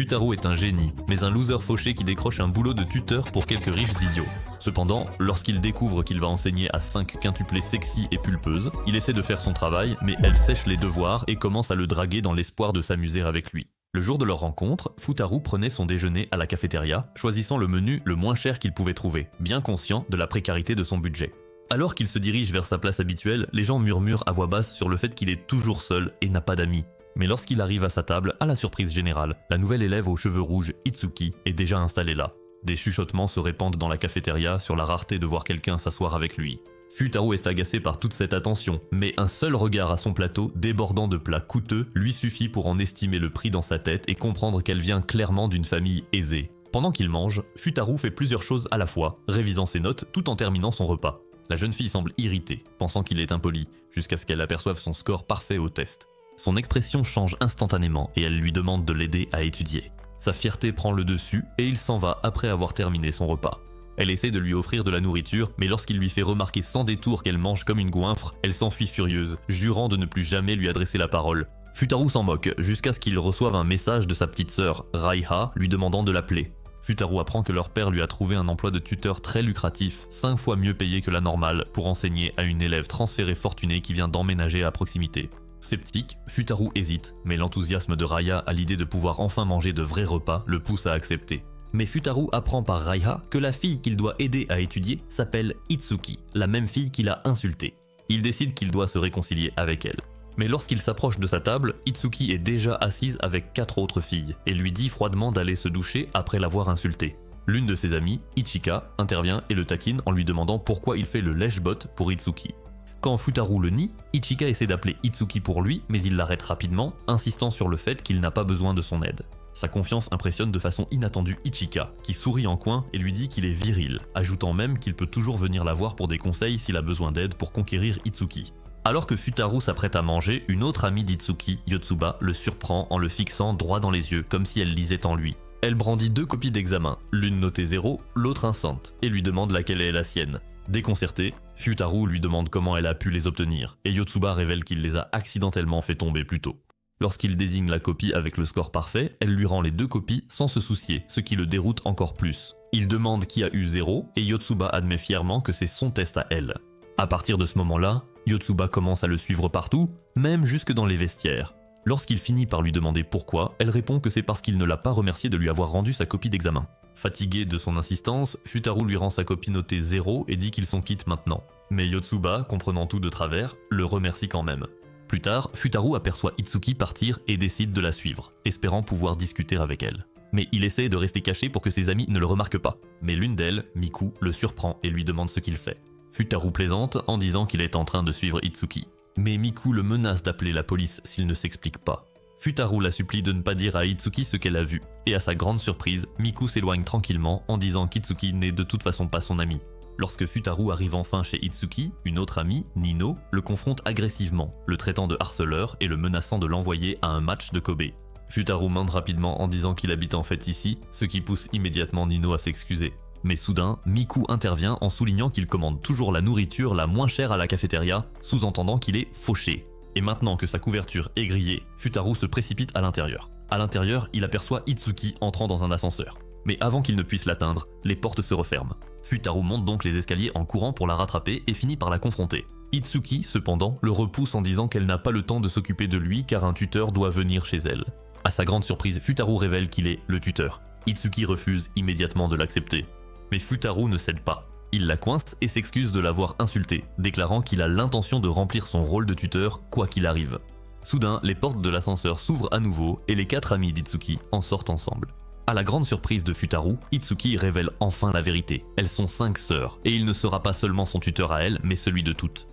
Futaru est un génie, mais un loser fauché qui décroche un boulot de tuteur pour quelques riches idiots. Cependant, lorsqu'il découvre qu'il va enseigner à 5 quintuplés sexy et pulpeuses, il essaie de faire son travail, mais elle sèche les devoirs et commence à le draguer dans l'espoir de s'amuser avec lui. Le jour de leur rencontre, Futaru prenait son déjeuner à la cafétéria, choisissant le menu le moins cher qu'il pouvait trouver, bien conscient de la précarité de son budget. Alors qu'il se dirige vers sa place habituelle, les gens murmurent à voix basse sur le fait qu'il est toujours seul et n'a pas d'amis. Mais lorsqu'il arrive à sa table, à la surprise générale, la nouvelle élève aux cheveux rouges, Itsuki, est déjà installée là. Des chuchotements se répandent dans la cafétéria sur la rareté de voir quelqu'un s'asseoir avec lui. Futaru est agacé par toute cette attention, mais un seul regard à son plateau, débordant de plats coûteux, lui suffit pour en estimer le prix dans sa tête et comprendre qu'elle vient clairement d'une famille aisée. Pendant qu'il mange, Futaru fait plusieurs choses à la fois, révisant ses notes tout en terminant son repas. La jeune fille semble irritée, pensant qu'il est impoli, jusqu'à ce qu'elle aperçoive son score parfait au test. Son expression change instantanément et elle lui demande de l'aider à étudier. Sa fierté prend le dessus et il s'en va après avoir terminé son repas. Elle essaie de lui offrir de la nourriture, mais lorsqu'il lui fait remarquer sans détour qu'elle mange comme une goinfre, elle s'enfuit furieuse, jurant de ne plus jamais lui adresser la parole. Futaru s'en moque, jusqu'à ce qu'il reçoive un message de sa petite sœur, Raiha, lui demandant de l'appeler. Futaru apprend que leur père lui a trouvé un emploi de tuteur très lucratif, 5 fois mieux payé que la normale, pour enseigner à une élève transférée fortunée qui vient d'emménager à proximité. Sceptique, Futaru hésite, mais l'enthousiasme de Raya à l'idée de pouvoir enfin manger de vrais repas le pousse à accepter. Mais Futaru apprend par Raiha que la fille qu'il doit aider à étudier s'appelle Itsuki, la même fille qu'il a insultée. Il décide qu'il doit se réconcilier avec elle. Mais lorsqu'il s'approche de sa table, Itsuki est déjà assise avec 4 autres filles et lui dit froidement d'aller se doucher après l'avoir insultée. L'une de ses amies, Ichika, intervient et le taquine en lui demandant pourquoi il fait le lèche-botte pour Itsuki. Quand Futaru le nie, Ichika essaie d'appeler Itsuki pour lui, mais il l'arrête rapidement, insistant sur le fait qu'il n'a pas besoin de son aide. Sa confiance impressionne de façon inattendue Ichika, qui sourit en coin et lui dit qu'il est viril, ajoutant même qu'il peut toujours venir la voir pour des conseils s'il a besoin d'aide pour conquérir Itsuki. Alors que Futaru s'apprête à manger, une autre amie d'Itsuki, Yotsuba, le surprend en le fixant droit dans les yeux, comme si elle lisait en lui. Elle brandit 2 copies d'examen, l'une notée 0, l'autre 1 cent, et lui demande laquelle est la sienne. Déconcerté, Futaru lui demande comment elle a pu les obtenir, et Yotsuba révèle qu'il les a accidentellement fait tomber plus tôt. Lorsqu'il désigne la copie avec le score parfait, elle lui rend les 2 copies sans se soucier, ce qui le déroute encore plus. Il demande qui a eu 0, et Yotsuba admet fièrement que c'est son test à elle. À partir de ce moment-là, Yotsuba commence à le suivre partout, même jusque dans les vestiaires. Lorsqu'il finit par lui demander pourquoi, elle répond que c'est parce qu'il ne l'a pas remercié de lui avoir rendu sa copie d'examen. Fatigué de son insistance, Futaru lui rend sa copie notée 0 et dit qu'ils sont quittes maintenant. Mais Yotsuba, comprenant tout de travers, le remercie quand même. Plus tard, Futaru aperçoit Itsuki partir et décide de la suivre, espérant pouvoir discuter avec elle. Mais il essaie de rester caché pour que ses amis ne le remarquent pas. Mais l'une d'elles, Miku, le surprend et lui demande ce qu'il fait. Futaru plaisante en disant qu'il est en train de suivre Itsuki. Mais Miku le menace d'appeler la police s'il ne s'explique pas. Futaru la supplie de ne pas dire à Itsuki ce qu'elle a vu, et à sa grande surprise, Miku s'éloigne tranquillement en disant qu'Itsuki n'est de toute façon pas son ami. Lorsque Futaru arrive enfin chez Itsuki, une autre amie, Nino, le confronte agressivement, le traitant de harceleur et le menaçant de l'envoyer à un match de Kobe. Futaru mente rapidement en disant qu'il habite en fait ici, ce qui pousse immédiatement Nino à s'excuser. Mais soudain, Miku intervient en soulignant qu'il commande toujours la nourriture la moins chère à la cafétéria, sous-entendant qu'il est fauché. Et maintenant que sa couverture est grillée, Futaru se précipite à l'intérieur. À l'intérieur, il aperçoit Itsuki entrant dans un ascenseur. Mais avant qu'il ne puisse l'atteindre, les portes se referment. Futaru monte donc les escaliers en courant pour la rattraper et finit par la confronter. Itsuki, cependant, le repousse en disant qu'elle n'a pas le temps de s'occuper de lui car un tuteur doit venir chez elle. À sa grande surprise, Futaru révèle qu'il est le tuteur. Itsuki refuse immédiatement de l'accepter. Mais Futaru ne cède pas. Il la coince et s'excuse de l'avoir insultée, déclarant qu'il a l'intention de remplir son rôle de tuteur quoi qu'il arrive. Soudain, les portes de l'ascenseur s'ouvrent à nouveau et les 4 amis d'Itsuki en sortent ensemble. À la grande surprise de Futaru, Itsuki révèle enfin la vérité. Elles sont 5 sœurs, et il ne sera pas seulement son tuteur à elle, mais celui de toutes.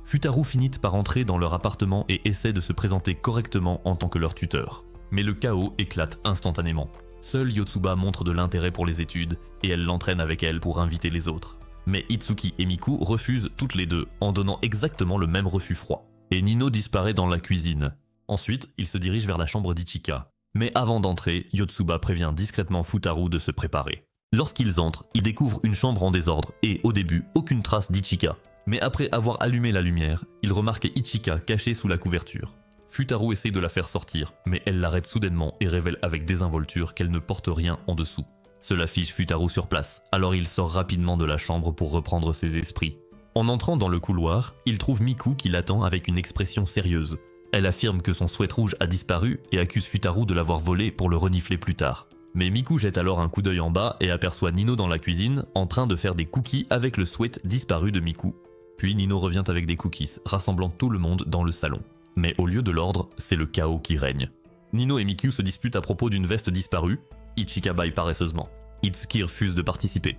Futaru finit par entrer dans leur appartement et essaie de se présenter correctement en tant que leur tuteur. Mais le chaos éclate instantanément. Seule Yotsuba montre de l'intérêt pour les études, et elle l'entraîne avec elle pour inviter les autres. Mais Itsuki et Miku refusent toutes les deux, en donnant exactement le même refus froid. Et Nino disparaît dans la cuisine. Ensuite, il se dirige vers la chambre d'Ichika. Mais avant d'entrer, Yotsuba prévient discrètement Futaru de se préparer. Lorsqu'ils entrent, ils découvrent une chambre en désordre, et au début, aucune trace d'Ichika. Mais après avoir allumé la lumière, ils remarquent Ichika cachée sous la couverture. Futaru essaye de la faire sortir, mais elle l'arrête soudainement et révèle avec désinvolture qu'elle ne porte rien en dessous. Cela fiche Futaru sur place, alors il sort rapidement de la chambre pour reprendre ses esprits. En entrant dans le couloir, il trouve Miku qui l'attend avec une expression sérieuse. Elle affirme que son sweat rouge a disparu et accuse Futaru de l'avoir volé pour le renifler plus tard. Mais Miku jette alors un coup d'œil en bas et aperçoit Nino dans la cuisine en train de faire des cookies avec le sweat disparu de Miku. Puis Nino revient avec des cookies, rassemblant tout le monde dans le salon. Mais au lieu de l'ordre, c'est le chaos qui règne. Nino et Miku se disputent à propos d'une veste disparue, Ichika baille paresseusement. Itsuki refuse de participer.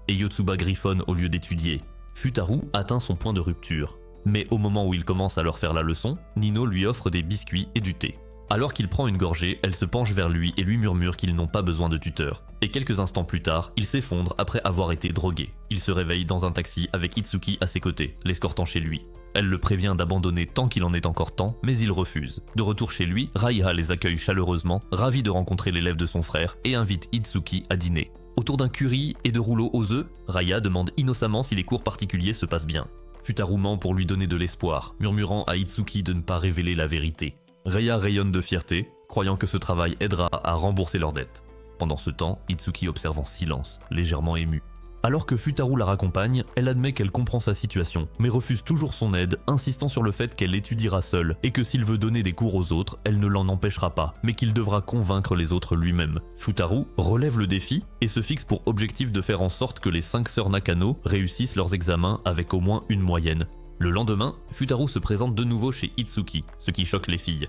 Et Yotsuba griffonne au lieu d'étudier. Futaru atteint son point de rupture. Mais au moment où il commence à leur faire la leçon, Nino lui offre des biscuits et du thé. Alors qu'il prend une gorgée, elle se penche vers lui et lui murmure qu'ils n'ont pas besoin de tuteur. Et quelques instants plus tard, il s'effondre après avoir été drogué. Il se réveille dans un taxi avec Itsuki à ses côtés, l'escortant chez lui. Elle le prévient d'abandonner tant qu'il en est encore temps, mais il refuse. De retour chez lui, Raiha les accueille chaleureusement, ravi de rencontrer l'élève de son frère, et invite Itsuki à dîner. Autour d'un curry et de rouleaux aux œufs, Raiha demande innocemment si les cours particuliers se passent bien. Futaru ment pour lui donner de l'espoir, murmurant à Itsuki de ne pas révéler la vérité. Raiha rayonne de fierté, croyant que ce travail aidera à rembourser leurs dettes. Pendant ce temps, Itsuki observe en silence, légèrement émue. Alors que Futaru la raccompagne, elle admet qu'elle comprend sa situation, mais refuse toujours son aide, insistant sur le fait qu'elle étudiera seule, et que s'il veut donner des cours aux autres, elle ne l'en empêchera pas, mais qu'il devra convaincre les autres lui-même. Futaru relève le défi et se fixe pour objectif de faire en sorte que les 5 sœurs Nakano réussissent leurs examens avec au moins une moyenne. Le lendemain, Futaru se présente de nouveau chez Itsuki, ce qui choque les filles.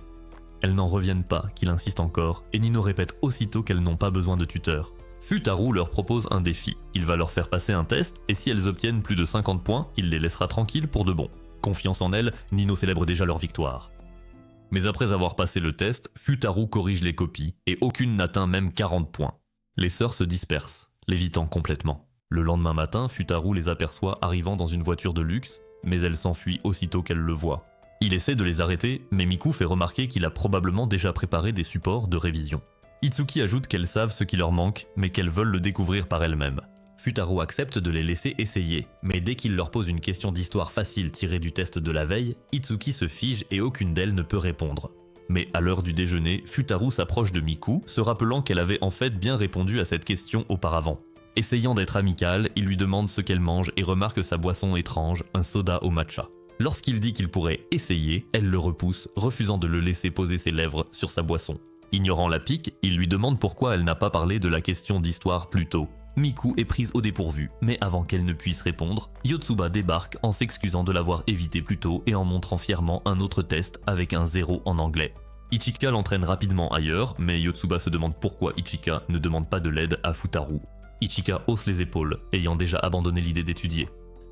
Elles n'en reviennent pas, qu'il insiste encore, et Nino répète aussitôt qu'elles n'ont pas besoin de tuteur. Futaru leur propose un défi. Il va leur faire passer un test, et si elles obtiennent plus de 50 points, il les laissera tranquilles pour de bon. Confiance en elles, Nino célèbre déjà leur victoire. Mais après avoir passé le test, Futaru corrige les copies, et aucune n'atteint même 40 points. Les sœurs se dispersent, l'évitant complètement. Le lendemain matin, Futaru les aperçoit arrivant dans une voiture de luxe, mais elle s'enfuit aussitôt qu'elle le voit. Il essaie de les arrêter, mais Miku fait remarquer qu'il a probablement déjà préparé des supports de révision. Itsuki ajoute qu'elles savent ce qui leur manque, mais qu'elles veulent le découvrir par elles-mêmes. Futaru accepte de les laisser essayer, mais dès qu'il leur pose une question d'histoire facile tirée du test de la veille, Itsuki se fige et aucune d'elles ne peut répondre. Mais à l'heure du déjeuner, Futaru s'approche de Miku, se rappelant qu'elle avait en fait bien répondu à cette question auparavant. Essayant d'être amicale, il lui demande ce qu'elle mange et remarque sa boisson étrange, un soda au matcha. Lorsqu'il dit qu'il pourrait essayer, elle le repousse, refusant de le laisser poser ses lèvres sur sa boisson. Ignorant la pique, il lui demande pourquoi elle n'a pas parlé de la question d'histoire plus tôt. Miku est prise au dépourvu, mais avant qu'elle ne puisse répondre, Yotsuba débarque en s'excusant de l'avoir évité plus tôt et en montrant fièrement un autre test avec un 0 en anglais. Ichika l'entraîne rapidement ailleurs, mais Yotsuba se demande pourquoi Ichika ne demande pas de l'aide à Futaru. Ichika hausse les épaules, ayant déjà abandonné l'idée d'étudier.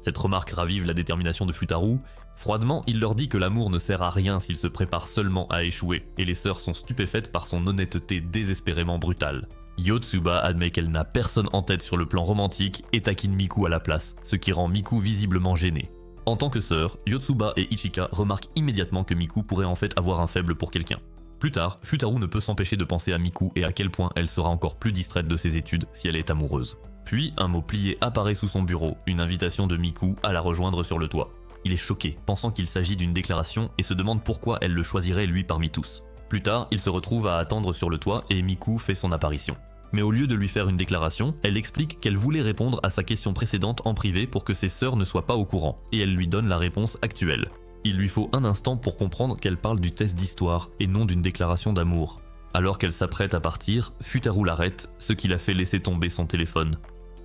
Cette remarque ravive la détermination de Futaru. Froidement, il leur dit que l'amour ne sert à rien s'il se prépare seulement à échouer, et les sœurs sont stupéfaites par son honnêteté désespérément brutale. Yotsuba admet qu'elle n'a personne en tête sur le plan romantique et taquine Miku à la place, ce qui rend Miku visiblement gênée. En tant que sœur, Yotsuba et Ichika remarquent immédiatement que Miku pourrait en fait avoir un faible pour quelqu'un. Plus tard, Futaru ne peut s'empêcher de penser à Miku et à quel point elle sera encore plus distraite de ses études si elle est amoureuse. Puis, un mot plié apparaît sous son bureau, une invitation de Miku à la rejoindre sur le toit. Il est choqué, pensant qu'il s'agit d'une déclaration et se demande pourquoi elle le choisirait lui parmi tous. Plus tard, il se retrouve à attendre sur le toit et Miku fait son apparition. Mais au lieu de lui faire une déclaration, elle explique qu'elle voulait répondre à sa question précédente en privé pour que ses sœurs ne soient pas au courant, et elle lui donne la réponse actuelle. Il lui faut un instant pour comprendre qu'elle parle du test d'histoire et non d'une déclaration d'amour. Alors qu'elle s'apprête à partir, Futaru l'arrête, ce qui la fait laisser tomber son téléphone.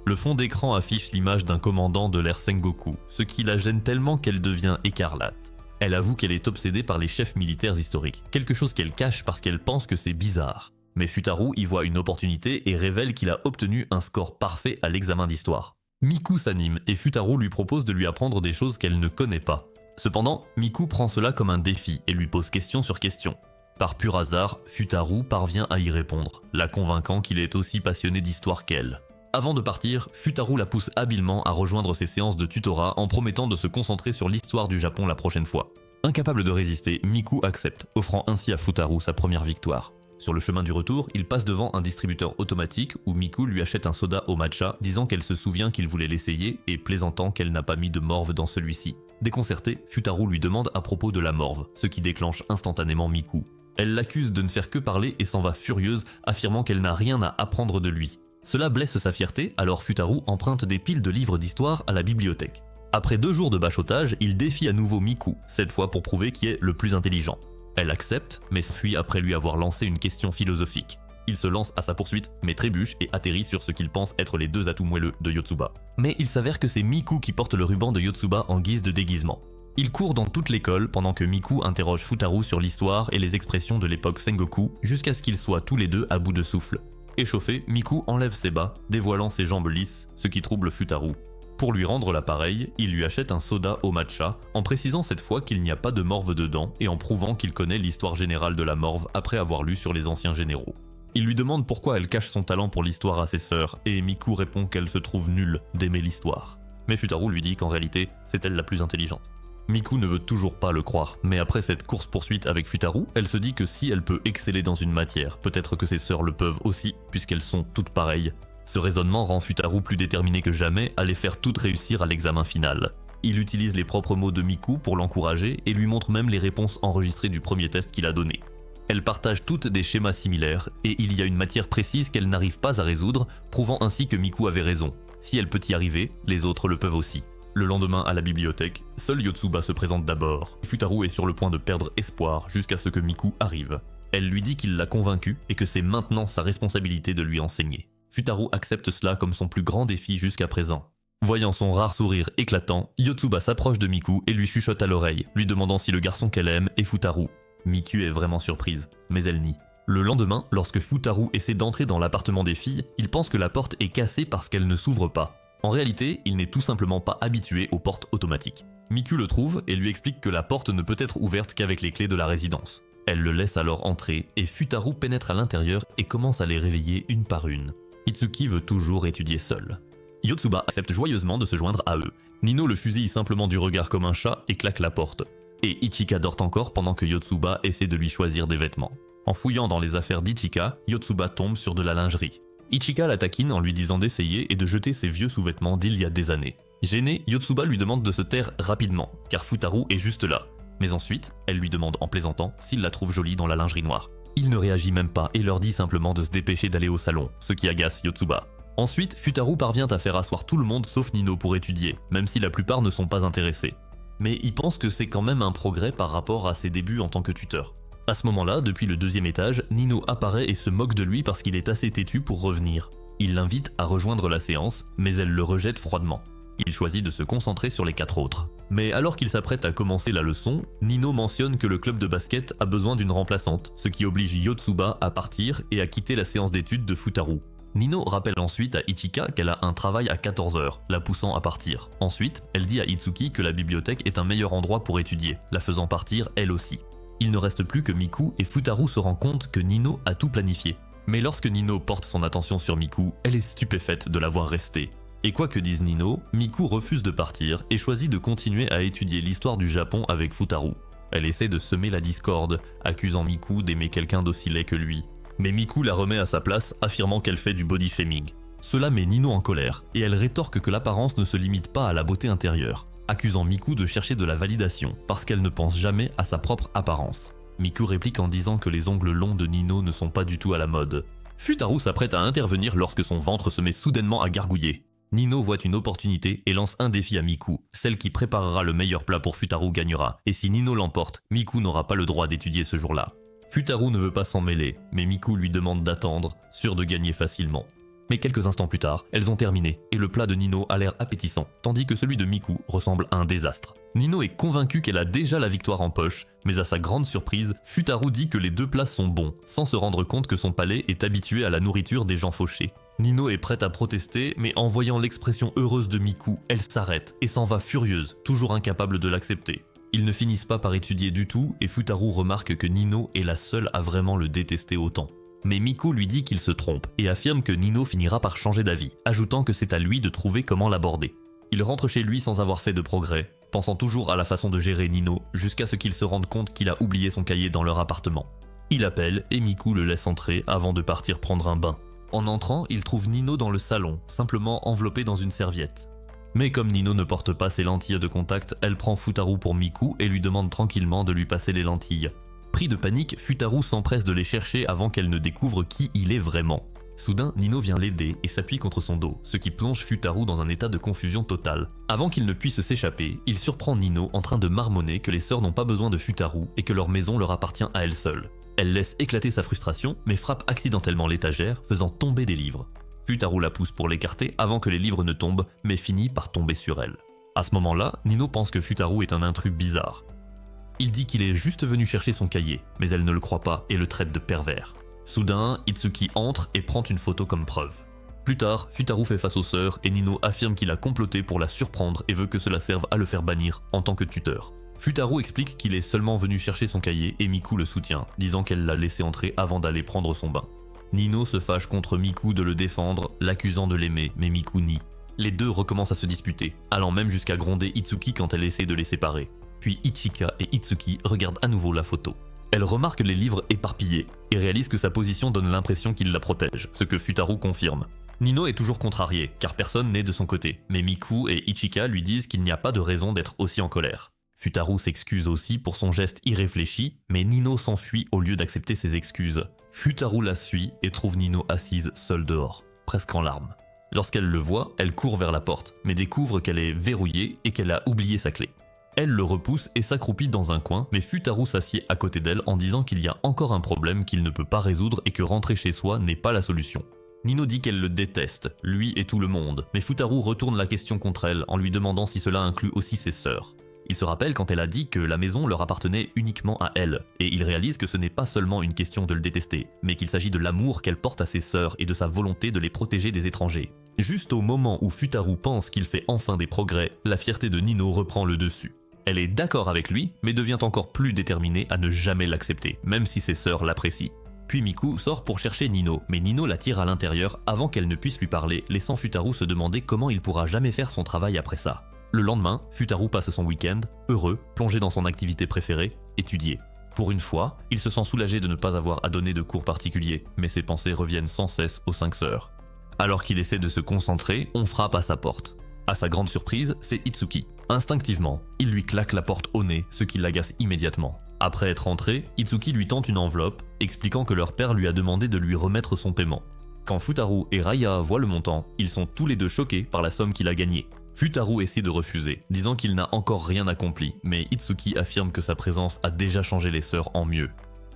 Le fond d'écran affiche l'image d'un commandant de l'ère Sengoku, ce qui la gêne tellement qu'elle devient écarlate. Elle avoue qu'elle est obsédée par les chefs militaires historiques, quelque chose qu'elle cache parce qu'elle pense que c'est bizarre. Mais Futaru y voit une opportunité et révèle qu'il a obtenu un score parfait à l'examen d'histoire. Miku s'anime et Futaru lui propose de lui apprendre des choses qu'elle ne connaît pas. Cependant, Miku prend cela comme un défi et lui pose question sur question. Par pur hasard, Futaru parvient à y répondre, la convainquant qu'il est aussi passionné d'histoire qu'elle. Avant de partir, Futaru la pousse habilement à rejoindre ses séances de tutorat en promettant de se concentrer sur l'histoire du Japon la prochaine fois. Incapable de résister, Miku accepte, offrant ainsi à Futaru sa première victoire. Sur le chemin du retour, il passe devant un distributeur automatique où Miku lui achète un soda au matcha, disant qu'elle se souvient qu'il voulait l'essayer et plaisantant qu'elle n'a pas mis de morve dans celui-ci. Déconcerté, Futaru lui demande à propos de la morve, ce qui déclenche instantanément Miku. Elle l'accuse de ne faire que parler et s'en va furieuse, affirmant qu'elle n'a rien à apprendre de lui. Cela blesse sa fierté, alors Futaru emprunte des piles de livres d'histoire à la bibliothèque. Après 2 jours de bachotage, il défie à nouveau Miku, cette fois pour prouver qui est le plus intelligent. Elle accepte, mais s'enfuit après lui avoir lancé une question philosophique. Il se lance à sa poursuite, mais trébuche et atterrit sur ce qu'il pense être les 2 atouts moelleux de Yotsuba. Mais il s'avère que c'est Miku qui porte le ruban de Yotsuba en guise de déguisement. Il court dans toute l'école pendant que Miku interroge Futaru sur l'histoire et les expressions de l'époque Sengoku, jusqu'à ce qu'ils soient tous les deux à bout de souffle. Échauffé, Miku enlève ses bas, dévoilant ses jambes lisses, ce qui trouble Futaru. Pour lui rendre l'appareil, il lui achète un soda au matcha, en précisant cette fois qu'il n'y a pas de morve dedans et en prouvant qu'il connaît l'histoire générale de la morve après avoir lu sur les anciens généraux. Il lui demande pourquoi elle cache son talent pour l'histoire à ses sœurs, et Miku répond qu'elle se trouve nulle d'aimer l'histoire. Mais Futaru lui dit qu'en réalité, c'est elle la plus intelligente. Miku ne veut toujours pas le croire, mais après cette course-poursuite avec Futaru, elle se dit que si elle peut exceller dans une matière, peut-être que ses sœurs le peuvent aussi, puisqu'elles sont toutes pareilles. Ce raisonnement rend Futaru plus déterminé que jamais à les faire toutes réussir à l'examen final. Il utilise les propres mots de Miku pour l'encourager et lui montre même les réponses enregistrées du premier test qu'il a donné. Elles partagent toutes des schémas similaires et il y a une matière précise qu'elle n'arrive pas à résoudre, prouvant ainsi que Miku avait raison. Si elle peut y arriver, les autres le peuvent aussi. Le lendemain à la bibliothèque, seul Yotsuba se présente d'abord. Futaru est sur le point de perdre espoir jusqu'à ce que Miku arrive. Elle lui dit qu'il l'a convaincu et que c'est maintenant sa responsabilité de lui enseigner. Futaru accepte cela comme son plus grand défi jusqu'à présent. Voyant son rare sourire éclatant, Yotsuba s'approche de Miku et lui chuchote à l'oreille, lui demandant si le garçon qu'elle aime est Futaru. Miku est vraiment surprise, mais elle nie. Le lendemain, lorsque Futaru essaie d'entrer dans l'appartement des filles, il pense que la porte est cassée parce qu'elle ne s'ouvre pas. En réalité, il n'est tout simplement pas habitué aux portes automatiques. Miku le trouve et lui explique que la porte ne peut être ouverte qu'avec les clés de la résidence. Elle le laisse alors entrer et Futaru pénètre à l'intérieur et commence à les réveiller une par une. Itsuki veut toujours étudier seul. Yotsuba accepte joyeusement de se joindre à eux. Nino le fusille simplement du regard comme un chat et claque la porte. Et Ichika dort encore pendant que Yotsuba essaie de lui choisir des vêtements. En fouillant dans les affaires d'Ichika, Yotsuba tombe sur de la lingerie. Ichika la taquine en lui disant d'essayer et de jeter ses vieux sous-vêtements d'il y a des années. Gêné, Yotsuba lui demande de se taire rapidement, car Futaru est juste là. Mais ensuite, elle lui demande en plaisantant s'il la trouve jolie dans la lingerie noire. Il ne réagit même pas et leur dit simplement de se dépêcher d'aller au salon, ce qui agace Yotsuba. Ensuite, Futaru parvient à faire asseoir tout le monde sauf Nino pour étudier, même si la plupart ne sont pas intéressés. Mais il pense que c'est quand même un progrès par rapport à ses débuts en tant que tuteur. À ce moment-là, depuis le 2e étage, Nino apparaît et se moque de lui parce qu'il est assez têtu pour revenir. Il l'invite à rejoindre la séance, mais elle le rejette froidement. Il choisit de se concentrer sur les 4 autres. Mais alors qu'il s'apprête à commencer la leçon, Nino mentionne que le club de basket a besoin d'une remplaçante, ce qui oblige Yotsuba à partir et à quitter la séance d'études de Futaru. Nino rappelle ensuite à Ichika qu'elle a un travail à 14 h, la poussant à partir. Ensuite, elle dit à Itsuki que la bibliothèque est un meilleur endroit pour étudier, la faisant partir elle aussi. Il ne reste plus que Miku et Futaru se rend compte que Nino a tout planifié. Mais lorsque Nino porte son attention sur Miku, elle est stupéfaite de la voir rester. Et quoi que dise Nino, Miku refuse de partir et choisit de continuer à étudier l'histoire du Japon avec Futaru. Elle essaie de semer la discorde, accusant Miku d'aimer quelqu'un d'aussi laid que lui. Mais Miku la remet à sa place, affirmant qu'elle fait du body shaming. Cela met Nino en colère, et elle rétorque que l'apparence ne se limite pas à la beauté intérieure, accusant Miku de chercher de la validation, parce qu'elle ne pense jamais à sa propre apparence. Miku réplique en disant que les ongles longs de Nino ne sont pas du tout à la mode. Futaru s'apprête à intervenir lorsque son ventre se met soudainement à gargouiller. Nino voit une opportunité et lance un défi à Miku. Celle qui préparera le meilleur plat pour Futaru gagnera, et si Nino l'emporte, Miku n'aura pas le droit d'étudier ce jour-là. Futaru ne veut pas s'en mêler, mais Miku lui demande d'attendre, sûr de gagner facilement. Mais quelques instants plus tard, elles ont terminé, et le plat de Nino a l'air appétissant, tandis que celui de Miku ressemble à un désastre. Nino est convaincue qu'elle a déjà la victoire en poche, mais à sa grande surprise, Futaru dit que les 2 plats sont bons, sans se rendre compte que son palais est habitué à la nourriture des gens fauchés. Nino est prête à protester, mais en voyant l'expression heureuse de Miku, elle s'arrête et s'en va furieuse, toujours incapable de l'accepter. Ils ne finissent pas par étudier du tout et Futaru remarque que Nino est la seule à vraiment le détester autant. Mais Miku lui dit qu'il se trompe et affirme que Nino finira par changer d'avis, ajoutant que c'est à lui de trouver comment l'aborder. Il rentre chez lui sans avoir fait de progrès, pensant toujours à la façon de gérer Nino, jusqu'à ce qu'il se rende compte qu'il a oublié son cahier dans leur appartement. Il appelle et Miku le laisse entrer avant de partir prendre un bain. En entrant, il trouve Nino dans le salon, simplement enveloppé dans une serviette. Mais comme Nino ne porte pas ses lentilles de contact, elle prend Futaru pour Miku et lui demande tranquillement de lui passer les lentilles. Pris de panique, Futaru s'empresse de les chercher avant qu'elle ne découvre qui il est vraiment. Soudain, Nino vient l'aider et s'appuie contre son dos, ce qui plonge Futaru dans un état de confusion totale. Avant qu'il ne puisse s'échapper, il surprend Nino en train de marmonner que les sœurs n'ont pas besoin de Futaru et que leur maison leur appartient à elles seules. Elle laisse éclater sa frustration, mais frappe accidentellement l'étagère, faisant tomber des livres. Futaru la pousse pour l'écarter avant que les livres ne tombent, mais finit par tomber sur elle. À ce moment-là, Nino pense que Futaru est un intrus bizarre. Il dit qu'il est juste venu chercher son cahier, mais elle ne le croit pas et le traite de pervers. Soudain, Itsuki entre et prend une photo comme preuve. Plus tard, Futaru fait face aux sœurs et Nino affirme qu'il a comploté pour la surprendre et veut que cela serve à le faire bannir en tant que tuteur. Futaru explique qu'il est seulement venu chercher son cahier et Miku le soutient, disant qu'elle l'a laissé entrer avant d'aller prendre son bain. Nino se fâche contre Miku de le défendre, l'accusant de l'aimer, mais Miku nie. Les deux recommencent à se disputer, allant même jusqu'à gronder Itsuki quand elle essaie de les séparer. Puis Ichika et Itsuki regardent à nouveau la photo. Elle remarque les livres éparpillés et réalise que sa position donne l'impression qu'il la protège, ce que Futaru confirme. Nino est toujours contrarié, car personne n'est de son côté, mais Miku et Ichika lui disent qu'il n'y a pas de raison d'être aussi en colère. Futaru s'excuse aussi pour son geste irréfléchi, mais Nino s'enfuit au lieu d'accepter ses excuses. Futaru la suit et trouve Nino assise seule dehors, presque en larmes. Lorsqu'elle le voit, elle court vers la porte, mais découvre qu'elle est verrouillée et qu'elle a oublié sa clé. Elle le repousse et s'accroupit dans un coin, mais Futaru s'assied à côté d'elle en disant qu'il y a encore un problème qu'il ne peut pas résoudre et que rentrer chez soi n'est pas la solution. Nino dit qu'elle le déteste, lui et tout le monde, mais Futaru retourne la question contre elle en lui demandant si cela inclut aussi ses sœurs. Il se rappelle quand elle a dit que la maison leur appartenait uniquement à elle, et il réalise que ce n'est pas seulement une question de le détester, mais qu'il s'agit de l'amour qu'elle porte à ses sœurs et de sa volonté de les protéger des étrangers. Juste au moment où Futaru pense qu'il fait enfin des progrès, la fierté de Nino reprend le dessus. Elle est d'accord avec lui, mais devient encore plus déterminée à ne jamais l'accepter, même si ses sœurs l'apprécient. Puis Miku sort pour chercher Nino, mais Nino la tire à l'intérieur avant qu'elle ne puisse lui parler, laissant Futaru se demander comment il pourra jamais faire son travail après ça. Le lendemain, Futaru passe son week-end, heureux, plongé dans son activité préférée, étudier. Pour une fois, il se sent soulagé de ne pas avoir à donner de cours particuliers, mais ses pensées reviennent sans cesse aux 5 sœurs. Alors qu'il essaie de se concentrer, on frappe à sa porte. À sa grande surprise, c'est Itsuki. Instinctivement, il lui claque la porte au nez, ce qui l'agace immédiatement. Après être entré, Itsuki lui tend une enveloppe, expliquant que leur père lui a demandé de lui remettre son paiement. Quand Futaru et Raya voient le montant, ils sont tous les deux choqués par la somme qu'il a gagnée. Futaru essaie de refuser, disant qu'il n'a encore rien accompli, mais Itsuki affirme que sa présence a déjà changé les sœurs en mieux.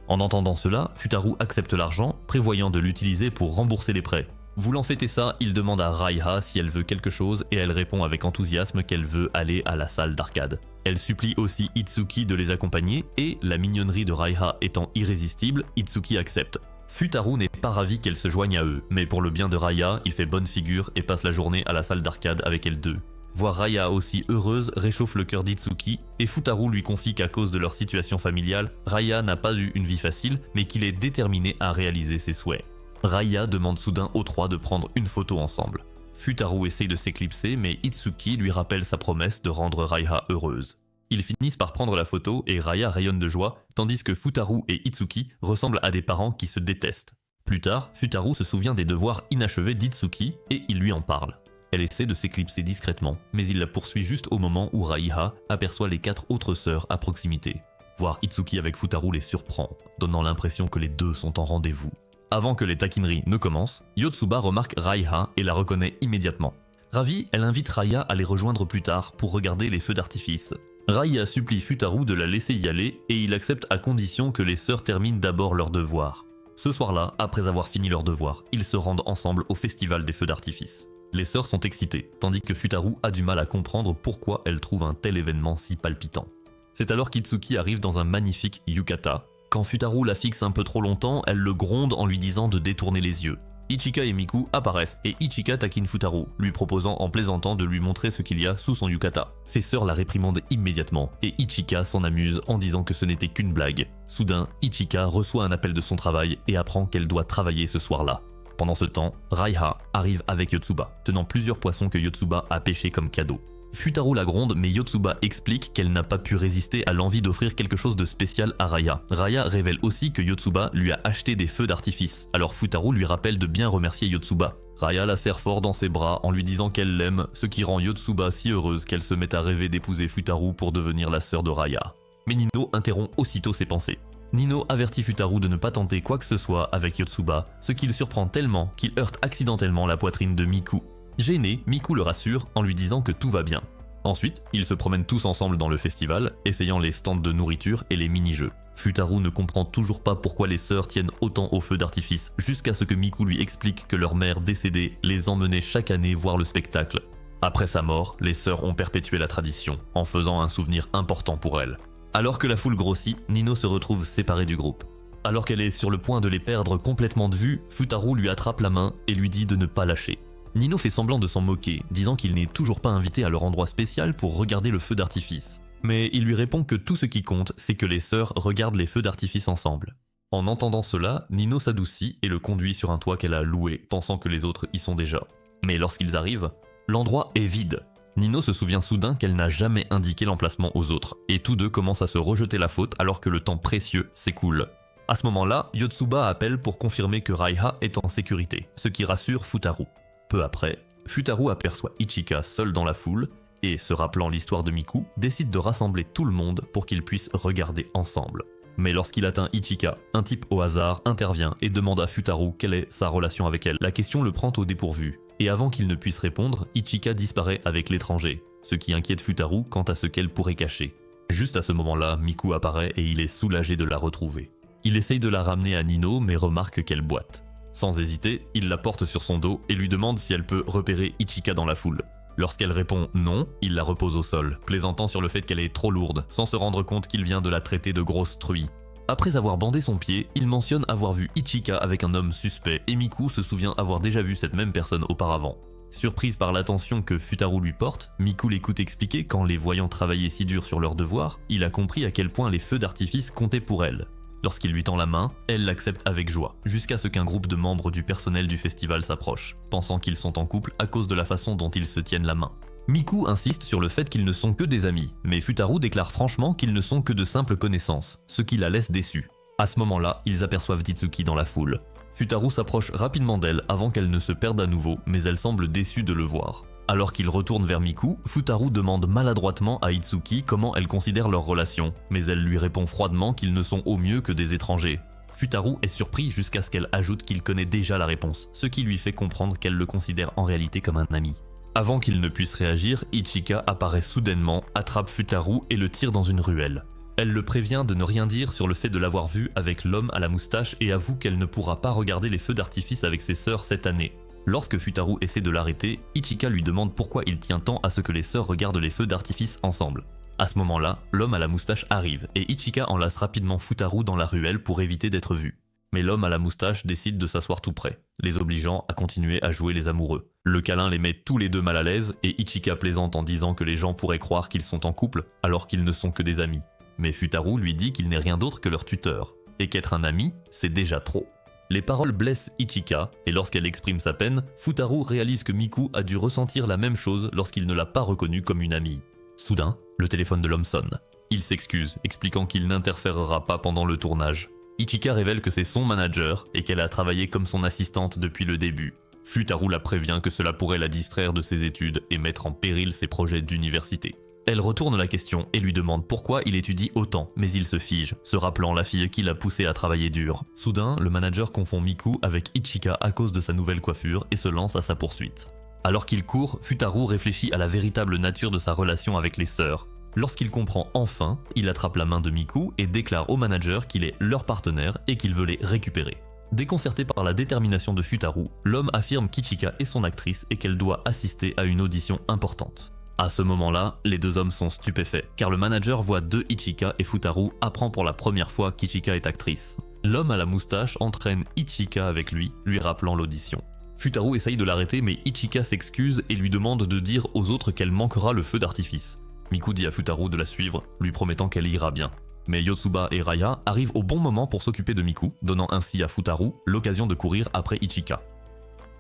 En entendant cela, Futaru accepte l'argent, prévoyant de l'utiliser pour rembourser les prêts. Voulant fêter ça, il demande à Raiha si elle veut quelque chose et elle répond avec enthousiasme qu'elle veut aller à la salle d'arcade. Elle supplie aussi Itsuki de les accompagner et, la mignonnerie de Raiha étant irrésistible, Itsuki accepte. Futaru n'est pas ravi qu'elle se joigne à eux, mais pour le bien de Raya, il fait bonne figure et passe la journée à la salle d'arcade avec elles deux. Voir Raya aussi heureuse réchauffe le cœur d'Itsuki, et Futaru lui confie qu'à cause de leur situation familiale, Raya n'a pas eu une vie facile, mais qu'il est déterminé à réaliser ses souhaits. Raya demande soudain aux trois de prendre une photo ensemble. Futaru essaye de s'éclipser, mais Itsuki lui rappelle sa promesse de rendre Raya heureuse. Ils finissent par prendre la photo et Raya rayonne de joie, tandis que Futaru et Itsuki ressemblent à des parents qui se détestent. Plus tard, Futaru se souvient des devoirs inachevés d'Itsuki et il lui en parle. Elle essaie de s'éclipser discrètement, mais il la poursuit juste au moment où Raiha aperçoit les 4 autres sœurs à proximité. Voir Itsuki avec Futaru les surprend, donnant l'impression que les deux sont en rendez-vous. Avant que les taquineries ne commencent, Yotsuba remarque Raiha et la reconnaît immédiatement. Ravie, elle invite Raya à les rejoindre plus tard pour regarder les feux d'artifice. Raya supplie Futaru de la laisser y aller et il accepte à condition que les sœurs terminent d'abord leurs devoirs. Ce soir-là, après avoir fini leurs devoirs, ils se rendent ensemble au festival des feux d'artifice. Les sœurs sont excitées, tandis que Futaru a du mal à comprendre pourquoi elle trouve un tel événement si palpitant. C'est alors qu'Itsuki arrive dans un magnifique yukata. Quand Futaru la fixe un peu trop longtemps, elle le gronde en lui disant de détourner les yeux. Ichika et Miku apparaissent et Ichika taquine Futaru, lui proposant en plaisantant de lui montrer ce qu'il y a sous son yukata. Ses sœurs la réprimandent immédiatement et Ichika s'en amuse en disant que ce n'était qu'une blague. Soudain, Ichika reçoit un appel de son travail et apprend qu'elle doit travailler ce soir-là. Pendant ce temps, Raiha arrive avec Yotsuba, tenant plusieurs poissons que Yotsuba a pêchés comme cadeau. Futaru la gronde, mais Yotsuba explique qu'elle n'a pas pu résister à l'envie d'offrir quelque chose de spécial à Raya. Raya révèle aussi que Yotsuba lui a acheté des feux d'artifice, alors Futaru lui rappelle de bien remercier Yotsuba. Raya la serre fort dans ses bras en lui disant qu'elle l'aime, ce qui rend Yotsuba si heureuse qu'elle se met à rêver d'épouser Futaru pour devenir la sœur de Raya. Mais Nino interrompt aussitôt ses pensées. Nino avertit Futaru de ne pas tenter quoi que ce soit avec Yotsuba, ce qui le surprend tellement qu'il heurte accidentellement la poitrine de Miku. Gêné, Miku le rassure en lui disant que tout va bien. Ensuite, ils se promènent tous ensemble dans le festival, essayant les stands de nourriture et les mini-jeux. Futaru ne comprend toujours pas pourquoi les sœurs tiennent autant au feu d'artifice, jusqu'à ce que Miku lui explique que leur mère décédée les emmenait chaque année voir le spectacle. Après sa mort, les sœurs ont perpétué la tradition, en faisant un souvenir important pour elle. Alors que la foule grossit, Nino se retrouve séparée du groupe. Alors qu'elle est sur le point de les perdre complètement de vue, Futaru lui attrape la main et lui dit de ne pas lâcher. Nino fait semblant de s'en moquer, disant qu'il n'est toujours pas invité à leur endroit spécial pour regarder le feu d'artifice. Mais il lui répond que tout ce qui compte, c'est que les sœurs regardent les feux d'artifice ensemble. En entendant cela, Nino s'adoucit et le conduit sur un toit qu'elle a loué, pensant que les autres y sont déjà. Mais lorsqu'ils arrivent, l'endroit est vide. Nino se souvient soudain qu'elle n'a jamais indiqué l'emplacement aux autres, et tous deux commencent à se rejeter la faute alors que le temps précieux s'écoule. À ce moment-là, Yotsuba appelle pour confirmer que Raiha est en sécurité, ce qui rassure Futaru. Peu après, Futaru aperçoit Ichika seul dans la foule et, se rappelant l'histoire de Miku, décide de rassembler tout le monde pour qu'ils puissent regarder ensemble. Mais lorsqu'il atteint Ichika, un type au hasard intervient et demande à Futaru quelle est sa relation avec elle. La question le prend au dépourvu, et avant qu'il ne puisse répondre, Ichika disparaît avec l'étranger, ce qui inquiète Futaru quant à ce qu'elle pourrait cacher. Juste à ce moment-là, Miku apparaît et il est soulagé de la retrouver. Il essaye de la ramener à Nino mais remarque qu'elle boite. Sans hésiter, il la porte sur son dos et lui demande si elle peut repérer Ichika dans la foule. Lorsqu'elle répond non, il la repose au sol, plaisantant sur le fait qu'elle est trop lourde, sans se rendre compte qu'il vient de la traiter de grosse truie. Après avoir bandé son pied, il mentionne avoir vu Ichika avec un homme suspect et Miku se souvient avoir déjà vu cette même personne auparavant. Surprise par l'attention que Futaru lui porte, Miku l'écoute expliquer qu'en les voyant travailler si dur sur leurs devoirs, il a compris à quel point les feux d'artifice comptaient pour elle. Lorsqu'il lui tend la main, elle l'accepte avec joie, jusqu'à ce qu'un groupe de membres du personnel du festival s'approche, pensant qu'ils sont en couple à cause de la façon dont ils se tiennent la main. Miku insiste sur le fait qu'ils ne sont que des amis, mais Futaru déclare franchement qu'ils ne sont que de simples connaissances, ce qui la laisse déçue. À ce moment-là, ils aperçoivent Itsuki dans la foule. Futaru s'approche rapidement d'elle avant qu'elle ne se perde à nouveau, mais elle semble déçue de le voir. Alors qu'il retourne vers Miku, Futaru demande maladroitement à Itsuki comment elle considère leur relation, mais elle lui répond froidement qu'ils ne sont au mieux que des étrangers. Futaru est surpris jusqu'à ce qu'elle ajoute qu'il connaît déjà la réponse, ce qui lui fait comprendre qu'elle le considère en réalité comme un ami. Avant qu'il ne puisse réagir, Ichika apparaît soudainement, attrape Futaru et le tire dans une ruelle. Elle le prévient de ne rien dire sur le fait de l'avoir vu avec l'homme à la moustache et avoue qu'elle ne pourra pas regarder les feux d'artifice avec ses sœurs cette année. Lorsque Futaru essaie de l'arrêter, Ichika lui demande pourquoi il tient tant à ce que les sœurs regardent les feux d'artifice ensemble. À ce moment-là, l'homme à la moustache arrive et Ichika enlace rapidement Futaru dans la ruelle pour éviter d'être vu. Mais l'homme à la moustache décide de s'asseoir tout près, les obligeant à continuer à jouer les amoureux. Le câlin les met tous les deux mal à l'aise et Ichika plaisante en disant que les gens pourraient croire qu'ils sont en couple alors qu'ils ne sont que des amis. Mais Futaru lui dit qu'il n'est rien d'autre que leur tuteur, et qu'être un ami, c'est déjà trop. Les paroles blessent Ichika, et lorsqu'elle exprime sa peine, Futaru réalise que Miku a dû ressentir la même chose lorsqu'il ne l'a pas reconnue comme une amie. Soudain, le téléphone de l'homme sonne. Il s'excuse, expliquant qu'il n'interférera pas pendant le tournage. Ichika révèle que c'est son manager, et qu'elle a travaillé comme son assistante depuis le début. Futaru la prévient que cela pourrait la distraire de ses études et mettre en péril ses projets d'université. Elle retourne la question et lui demande pourquoi il étudie autant, mais il se fige, se rappelant la fille qui l'a poussé à travailler dur. Soudain, le manager confond Miku avec Ichika à cause de sa nouvelle coiffure et se lance à sa poursuite. Alors qu'il court, Futaru réfléchit à la véritable nature de sa relation avec les sœurs. Lorsqu'il comprend enfin, il attrape la main de Miku et déclare au manager qu'il est leur partenaire et qu'il veut les récupérer. Déconcerté par la détermination de Futaru, l'homme affirme qu'Ichika est son actrice et qu'elle doit assister à une audition importante. À ce moment-là, les deux hommes sont stupéfaits, car le manager voit deux Ichika et Futaru apprend pour la première fois qu'Ichika est actrice. L'homme à la moustache entraîne Ichika avec lui rappelant l'audition. Futaru essaye de l'arrêter mais Ichika s'excuse et lui demande de dire aux autres qu'elle manquera le feu d'artifice. Miku dit à Futaru de la suivre, lui promettant qu'elle ira bien. Mais Yotsuba et Raya arrivent au bon moment pour s'occuper de Miku, donnant ainsi à Futaru l'occasion de courir après Ichika.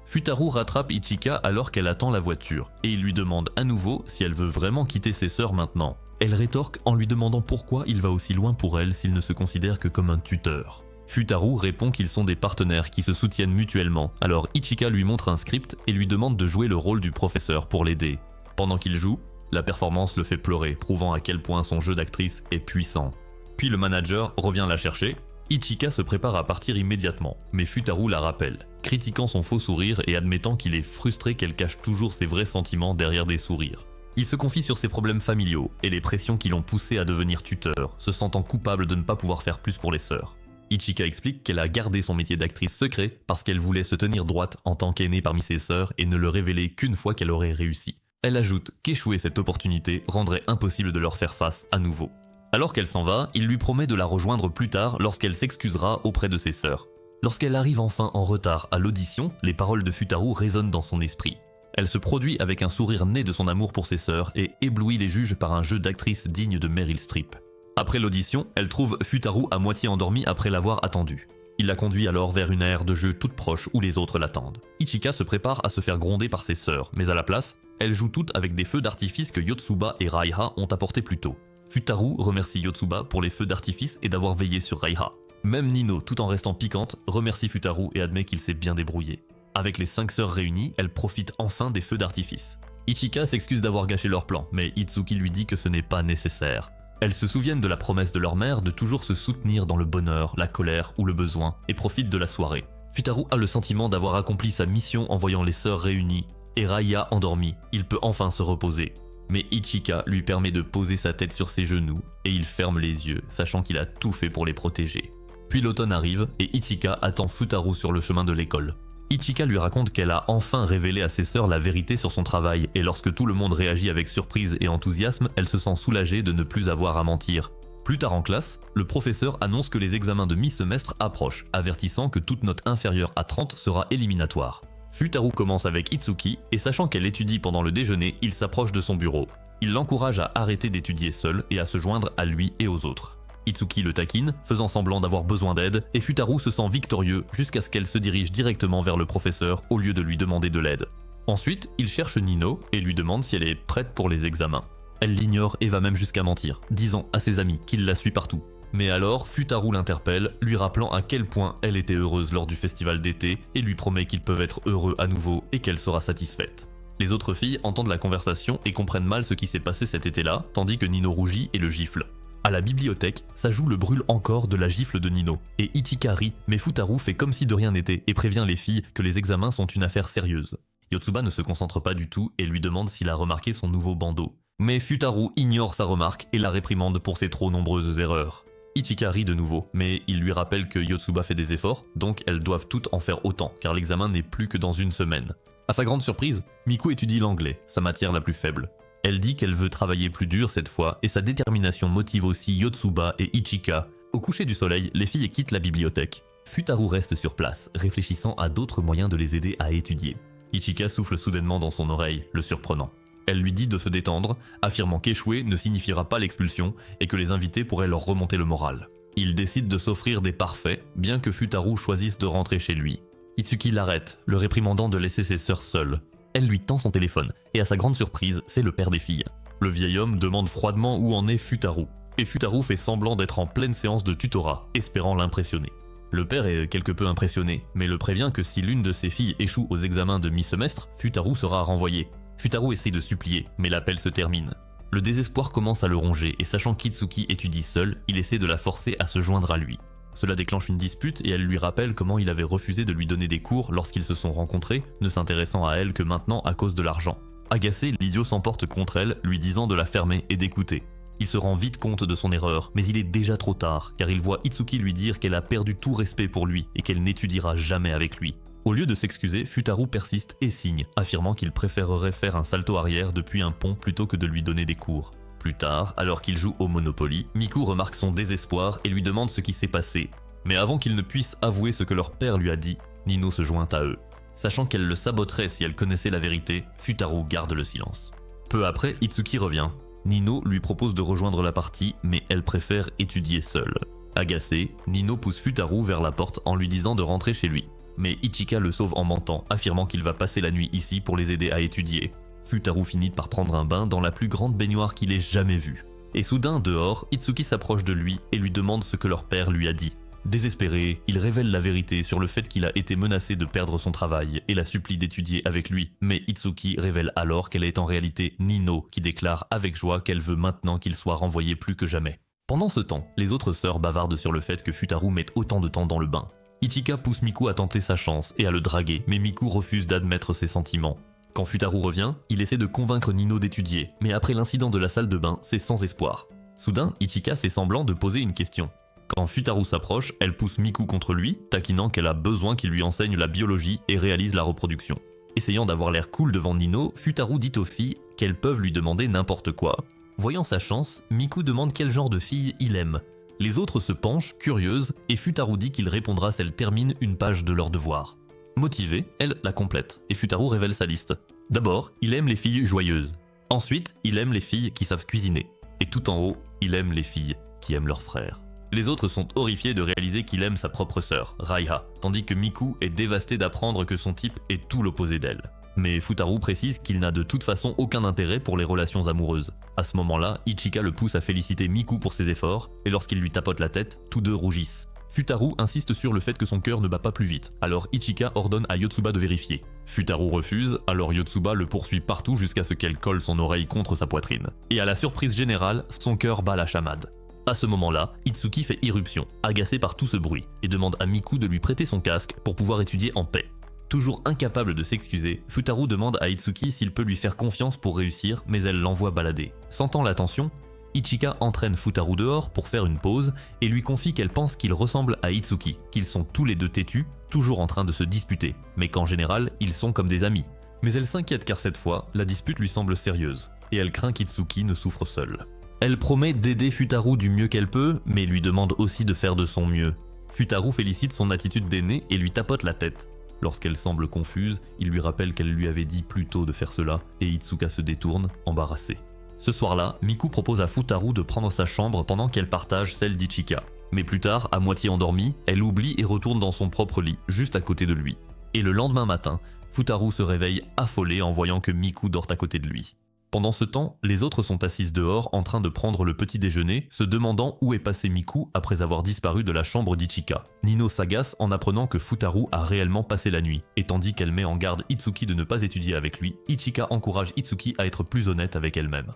Futaru rattrape Ichika alors qu'elle attend la voiture, et il lui demande à nouveau si elle veut vraiment quitter ses sœurs maintenant. Elle rétorque en lui demandant pourquoi il va aussi loin pour elle s'il ne se considère que comme un tuteur. Futaru répond qu'ils sont des partenaires qui se soutiennent mutuellement, alors Ichika lui montre un script et lui demande de jouer le rôle du professeur pour l'aider. Pendant qu'il joue, la performance le fait pleurer, prouvant à quel point son jeu d'actrice est puissant. Puis le manager revient la chercher. Ichika se prépare à partir immédiatement, mais Futaru la rappelle, critiquant son faux sourire et admettant qu'il est frustré qu'elle cache toujours ses vrais sentiments derrière des sourires. Il se confie sur ses problèmes familiaux et les pressions qui l'ont poussé à devenir tuteur, se sentant coupable de ne pas pouvoir faire plus pour les sœurs. Ichika explique qu'elle a gardé son métier d'actrice secret parce qu'elle voulait se tenir droite en tant qu'aînée parmi ses sœurs et ne le révéler qu'une fois qu'elle aurait réussi. Elle ajoute qu'échouer cette opportunité rendrait impossible de leur faire face à nouveau. Alors qu'elle s'en va, il lui promet de la rejoindre plus tard lorsqu'elle s'excusera auprès de ses sœurs. Lorsqu'elle arrive enfin en retard à l'audition, les paroles de Futaru résonnent dans son esprit. Elle se produit avec un sourire né de son amour pour ses sœurs et éblouit les juges par un jeu d'actrice digne de Meryl Streep. Après l'audition, elle trouve Futaru à moitié endormie après l'avoir attendue. Il la conduit alors vers une aire de jeu toute proche où les autres l'attendent. Ichika se prépare à se faire gronder par ses sœurs, mais à la place, elle joue toutes avec des feux d'artifice que Yotsuba et Raiha ont apportés plus tôt. Futaru remercie Yotsuba pour les feux d'artifice et d'avoir veillé sur Raiha. Même Nino, tout en restant piquante, remercie Futaru et admet qu'il s'est bien débrouillé. Avec les 5 sœurs réunies, elle profite enfin des feux d'artifice. Ichika s'excuse d'avoir gâché leur plan, mais Itsuki lui dit que ce n'est pas nécessaire. Elles se souviennent de la promesse de leur mère de toujours se soutenir dans le bonheur, la colère ou le besoin, et profitent de la soirée. Futaru a le sentiment d'avoir accompli sa mission en voyant les sœurs réunies, et Raiha endormie, il peut enfin se reposer. Mais Ichika lui permet de poser sa tête sur ses genoux, et il ferme les yeux, sachant qu'il a tout fait pour les protéger. Puis l'automne arrive, et Ichika attend Futaru sur le chemin de l'école. Ichika lui raconte qu'elle a enfin révélé à ses sœurs la vérité sur son travail, et lorsque tout le monde réagit avec surprise et enthousiasme, elle se sent soulagée de ne plus avoir à mentir. Plus tard en classe, le professeur annonce que les examens de mi-semestre approchent, avertissant que toute note inférieure à 30 sera éliminatoire. Futaru commence avec Itsuki, et sachant qu'elle étudie pendant le déjeuner, il s'approche de son bureau. Il l'encourage à arrêter d'étudier seule et à se joindre à lui et aux autres. Itsuki le taquine, faisant semblant d'avoir besoin d'aide, et Futaru se sent victorieux jusqu'à ce qu'elle se dirige directement vers le professeur au lieu de lui demander de l'aide. Ensuite, il cherche Nino et lui demande si elle est prête pour les examens. Elle l'ignore et va même jusqu'à mentir, disant à ses amis qu'il la suit partout. Mais alors, Futaru l'interpelle, lui rappelant à quel point elle était heureuse lors du festival d'été et lui promet qu'ils peuvent être heureux à nouveau et qu'elle sera satisfaite. Les autres filles entendent la conversation et comprennent mal ce qui s'est passé cet été-là, tandis que Nino rougit et le gifle. À la bibliothèque, Saju le brûle encore de la gifle de Nino, et Ichika rit, mais Futaru fait comme si de rien n'était et prévient les filles que les examens sont une affaire sérieuse. Yotsuba ne se concentre pas du tout et lui demande s'il a remarqué son nouveau bandeau. Mais Futaru ignore sa remarque et la réprimande pour ses trop nombreuses erreurs. Ichika rit de nouveau, mais il lui rappelle que Yotsuba fait des efforts, donc elles doivent toutes en faire autant, car l'examen n'est plus que dans une semaine. À sa grande surprise, Miku étudie l'anglais, sa matière la plus faible. Elle dit qu'elle veut travailler plus dur cette fois, et sa détermination motive aussi Yotsuba et Ichika. Au coucher du soleil, les filles quittent la bibliothèque. Futaru reste sur place, réfléchissant à d'autres moyens de les aider à étudier. Ichika souffle soudainement dans son oreille, le surprenant. Elle lui dit de se détendre, affirmant qu'échouer ne signifiera pas l'expulsion et que les invités pourraient leur remonter le moral. Il décide de s'offrir des parfaits, bien que Futaru choisisse de rentrer chez lui. Itsuki l'arrête, le réprimandant de laisser ses sœurs seules. Elle lui tend son téléphone, et à sa grande surprise, c'est le père des filles. Le vieil homme demande froidement où en est Futaru, et Futaru fait semblant d'être en pleine séance de tutorat, espérant l'impressionner. Le père est quelque peu impressionné, mais le prévient que si l'une de ses filles échoue aux examens de mi-semestre, Futaru sera renvoyé. Futaru essaie de supplier, mais l'appel se termine. Le désespoir commence à le ronger, et sachant qu'Itsuki étudie seule, il essaie de la forcer à se joindre à lui. Cela déclenche une dispute et elle lui rappelle comment il avait refusé de lui donner des cours lorsqu'ils se sont rencontrés, ne s'intéressant à elle que maintenant à cause de l'argent. Agacé, l'idiot s'emporte contre elle, lui disant de la fermer et d'écouter. Il se rend vite compte de son erreur, mais il est déjà trop tard, car il voit Itsuki lui dire qu'elle a perdu tout respect pour lui et qu'elle n'étudiera jamais avec lui. Au lieu de s'excuser, Futaru persiste et signe, affirmant qu'il préférerait faire un salto arrière depuis un pont plutôt que de lui donner des cours. Plus tard, alors qu'il joue au Monopoly, Miku remarque son désespoir et lui demande ce qui s'est passé. Mais avant qu'il ne puisse avouer ce que leur père lui a dit, Nino se joint à eux. Sachant qu'elle le saboterait si elle connaissait la vérité, Futaru garde le silence. Peu après, Itsuki revient. Nino lui propose de rejoindre la partie, mais elle préfère étudier seule. Agacé, Nino pousse Futaru vers la porte en lui disant de rentrer chez lui. mais Ichika le sauve en mentant, affirmant qu'il va passer la nuit ici pour les aider à étudier. Futaru finit par prendre un bain dans la plus grande baignoire qu'il ait jamais vue. Et soudain, dehors, Itsuki s'approche de lui et lui demande ce que leur père lui a dit. Désespéré, il révèle la vérité sur le fait qu'il a été menacé de perdre son travail et la supplie d'étudier avec lui. Mais Itsuki révèle alors qu'elle est en réalité Nino qui déclare avec joie qu'elle veut maintenant qu'il soit renvoyé plus que jamais. Pendant ce temps, les autres sœurs bavardent sur le fait que Futaru mette autant de temps dans le bain. Ichika pousse Miku à tenter sa chance et à le draguer, mais Miku refuse d'admettre ses sentiments. Quand Futaru revient, il essaie de convaincre Nino d'étudier, mais après l'incident de la salle de bain, c'est sans espoir. Soudain, Ichika fait semblant de poser une question. Quand Futaru s'approche, elle pousse Miku contre lui, taquinant qu'elle a besoin qu'il lui enseigne la biologie et réalise la reproduction. Essayant d'avoir l'air cool devant Nino, Futaru dit aux filles qu'elles peuvent lui demander n'importe quoi. Voyant sa chance, Miku demande quel genre de fille il aime. Les autres se penchent, curieuses, et Futaru dit qu'il répondra si elles terminent une page de leur devoir. Motivée, elle la complète, et Futaru révèle sa liste. D'abord, il aime les filles joyeuses. Ensuite, il aime les filles qui savent cuisiner. Et tout en haut, il aime les filles qui aiment leurs frères. Les autres sont horrifiés de réaliser qu'il aime sa propre sœur, Raiha, tandis que Miku est dévastée d'apprendre que son type est tout l'opposé d'elle. Mais Futaru précise qu'il n'a de toute façon aucun intérêt pour les relations amoureuses. À ce moment-là, Ichika le pousse à féliciter Miku pour ses efforts, et lorsqu'il lui tapote la tête, tous deux rougissent. Futaru insiste sur le fait que son cœur ne bat pas plus vite, alors Ichika ordonne à Yotsuba de vérifier. Futaru refuse, alors Yotsuba le poursuit partout jusqu'à ce qu'elle colle son oreille contre sa poitrine. Et à la surprise générale, son cœur bat la chamade. À ce moment-là, Itsuki fait irruption, agacé par tout ce bruit, et demande à Miku de lui prêter son casque pour pouvoir étudier en paix. Toujours incapable de s'excuser, Futaru demande à Itsuki s'il peut lui faire confiance pour réussir, mais elle l'envoie balader. Sentant la tension, Ichika entraîne Futaru dehors pour faire une pause et lui confie qu'elle pense qu'il ressemble à Itsuki, qu'ils sont tous les deux têtus, toujours en train de se disputer, mais qu'en général, ils sont comme des amis. Mais elle s'inquiète car cette fois, la dispute lui semble sérieuse, et elle craint qu'Itsuki ne souffre seule. Elle promet d'aider Futaru du mieux qu'elle peut, mais lui demande aussi de faire de son mieux. Futaru félicite son attitude d'aîné et lui tapote la tête. Lorsqu'elle semble confuse, il lui rappelle qu'elle lui avait dit plus tôt de faire cela, et Itsuka se détourne, embarrassée. Ce soir-là, Miku propose à Futaru de prendre sa chambre pendant qu'elle partage celle d'Ichika. Mais plus tard, à moitié endormie, elle oublie et retourne dans son propre lit, juste à côté de lui. Et le lendemain matin, Futaru se réveille affolé en voyant que Miku dort à côté de lui. Pendant ce temps, les autres sont assises dehors en train de prendre le petit déjeuner, se demandant où est passé Miku après avoir disparu de la chambre d'Ichika. Nino s'agace en apprenant que Futaru a réellement passé la nuit, et tandis qu'elle met en garde Itsuki de ne pas étudier avec lui, Ichika encourage Itsuki à être plus honnête avec elle-même.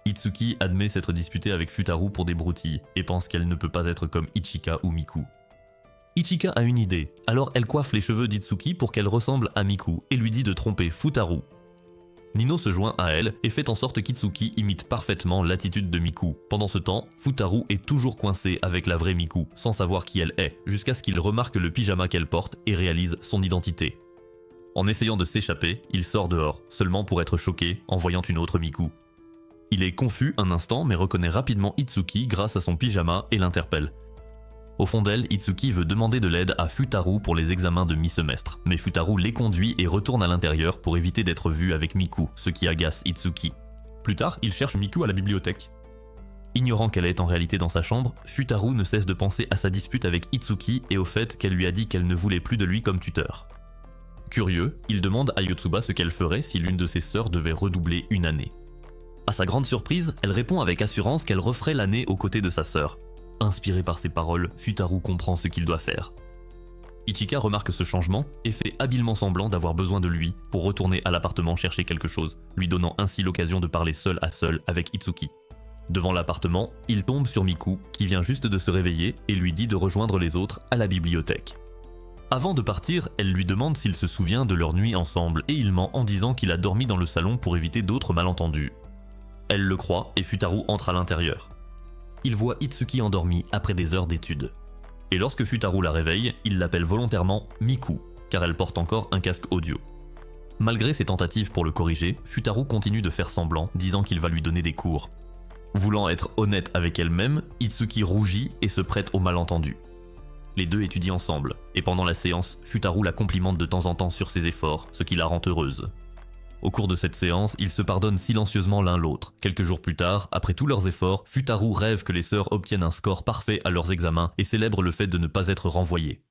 Itsuki admet s'être disputée avec Futaru pour des broutilles, et pense qu'elle ne peut pas être comme Ichika ou Miku. Ichika a une idée, alors elle coiffe les cheveux d'Itsuki pour qu'elle ressemble à Miku, et lui dit de tromper Futaru. Nino se joint à elle et fait en sorte qu'Itsuki imite parfaitement l'attitude de Miku. Pendant ce temps, Futaru est toujours coincé avec la vraie Miku, sans savoir qui elle est, jusqu'à ce qu'il remarque le pyjama qu'elle porte et réalise son identité. En essayant de s'échapper, il sort dehors, seulement pour être choqué en voyant une autre Miku. Il est confus un instant mais reconnaît rapidement Itsuki grâce à son pyjama et l'interpelle. Au fond d'elle, Itsuki veut demander de l'aide à Futaru pour les examens de mi-semestre, mais Futaru les conduit et retourne à l'intérieur pour éviter d'être vu avec Miku, ce qui agace Itsuki. Plus tard, il cherche Miku à la bibliothèque. Ignorant qu'elle est en réalité dans sa chambre, Futaru ne cesse de penser à sa dispute avec Itsuki et au fait qu'elle lui a dit qu'elle ne voulait plus de lui comme tuteur. Curieux, il demande à Yotsuba ce qu'elle ferait si l'une de ses sœurs devait redoubler une année. À sa grande surprise, elle répond avec assurance qu'elle referait l'année aux côtés de sa sœur. Inspiré par ces paroles, Futaru comprend ce qu'il doit faire. Ichika remarque ce changement et fait habilement semblant d'avoir besoin de lui pour retourner à l'appartement chercher quelque chose, lui donnant ainsi l'occasion de parler seul à seul avec Itsuki. Devant l'appartement, il tombe sur Miku, qui vient juste de se réveiller et lui dit de rejoindre les autres à la bibliothèque. Avant de partir, elle lui demande s'il se souvient de leur nuit ensemble et il ment en disant qu'il a dormi dans le salon pour éviter d'autres malentendus. Elle le croit et Futaru entre à l'intérieur. Il voit Itsuki endormie après des heures d'études. Et lorsque Futaru la réveille, il l'appelle volontairement Miku, car elle porte encore un casque audio. Malgré ses tentatives pour le corriger, Futaru continue de faire semblant, disant qu'il va lui donner des cours. Voulant être honnête avec elle-même, Itsuki rougit et se prête au malentendu. Les deux étudient ensemble, et pendant la séance, Futaru la complimente de temps en temps sur ses efforts, ce qui la rend heureuse. Au cours de cette séance, ils se pardonnent silencieusement l'un l'autre. Quelques jours plus tard, après tous leurs efforts, Futaru rêve que les sœurs obtiennent un score parfait à leurs examens et célèbre le fait de ne pas être renvoyées.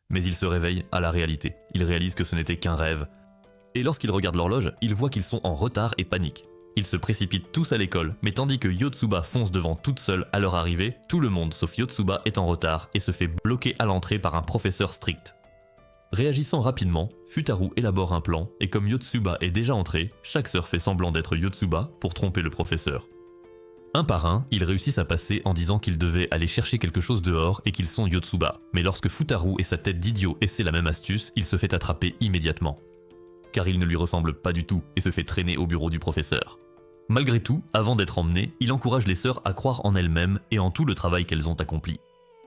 Mais ils se réveillent à la réalité. Ils réalisent que ce n'était qu'un rêve. Et lorsqu'ils regardent l'horloge, ils voient qu'ils sont en retard et paniquent. Ils se précipitent tous à l'école, mais tandis que Yotsuba fonce devant toute seule à leur arrivée, tout le monde sauf Yotsuba est en retard et se fait bloquer à l'entrée par un professeur strict. Réagissant rapidement, Futaru élabore un plan, et comme Yotsuba est déjà entré, chaque sœur fait semblant d'être Yotsuba pour tromper le professeur. Un par un, ils réussissent à passer en disant qu'ils devaient aller chercher quelque chose dehors et qu'ils sont Yotsuba. Mais lorsque Futaru et sa tête d'idiot essaient la même astuce, il se fait attraper immédiatement. Car il ne lui ressemble pas du tout et se fait traîner au bureau du professeur. Malgré tout, avant d'être emmené, il encourage les sœurs à croire en elles-mêmes et en tout le travail qu'elles ont accompli.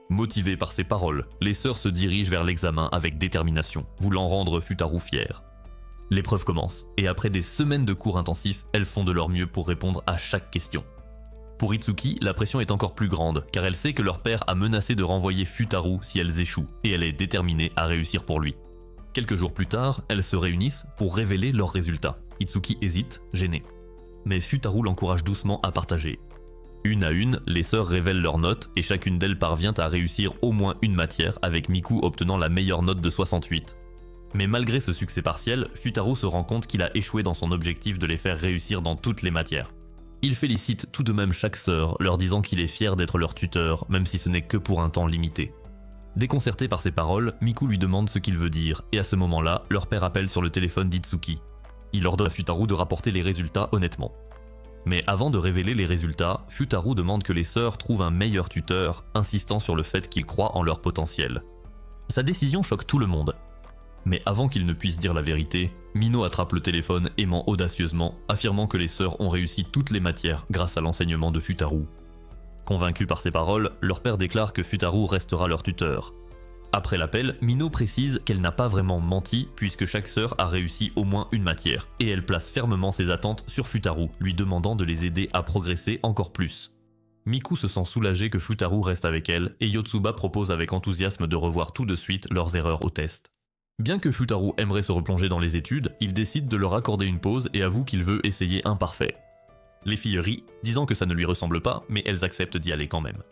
Motivées par ses paroles, les sœurs se dirigent vers l'examen avec détermination, voulant rendre Futaru fier. L'épreuve commence, et après des semaines de cours intensifs, elles font de leur mieux pour répondre à chaque question. Pour Itsuki, la pression est encore plus grande, car elle sait que leur père a menacé de renvoyer Futaru si elles échouent, et elle est déterminée à réussir pour lui. Quelques jours plus tard, elles se réunissent pour révéler leurs résultats. Itsuki hésite, gênée. Mais Futaru l'encourage doucement à partager. Une à une, les sœurs révèlent leurs notes et chacune d'elles parvient à réussir au moins une matière, avec Miku obtenant la meilleure note de 68. Mais malgré ce succès partiel, Futaru se rend compte qu'il a échoué dans son objectif de les faire réussir dans toutes les matières. Il félicite tout de même chaque sœur, leur disant qu'il est fier d'être leur tuteur, même si ce n'est que pour un temps limité. Déconcerté par ces paroles, Miku lui demande ce qu'il veut dire, et à ce moment-là, leur père appelle sur le téléphone d'Itsuki. Il ordonne à Futaru de rapporter les résultats honnêtement. Mais avant de révéler les résultats, Futaru demande que les sœurs trouvent un meilleur tuteur, insistant sur le fait qu'ils croient en leur potentiel. Sa décision choque tout le monde. Mais avant qu'il ne puisse dire la vérité, Mino attrape le téléphone et ment audacieusement, affirmant que les sœurs ont réussi toutes les matières grâce à l'enseignement de Futaru. Convaincu par ces paroles, leur père déclare que Futaru restera leur tuteur. Après l'appel, Mino précise qu'elle n'a pas vraiment menti puisque chaque sœur a réussi au moins une matière, et elle place fermement ses attentes sur Futaru, lui demandant de les aider à progresser encore plus. Miku se sent soulagée que Futaru reste avec elle, et Yotsuba propose avec enthousiasme de revoir tout de suite leurs erreurs au test. Bien que Futaru aimerait se replonger dans les études, il décide de leur accorder une pause et avoue qu'il veut essayer un parfait. Les filles rient, disant que ça ne lui ressemble pas, mais elles acceptent d'y aller quand même.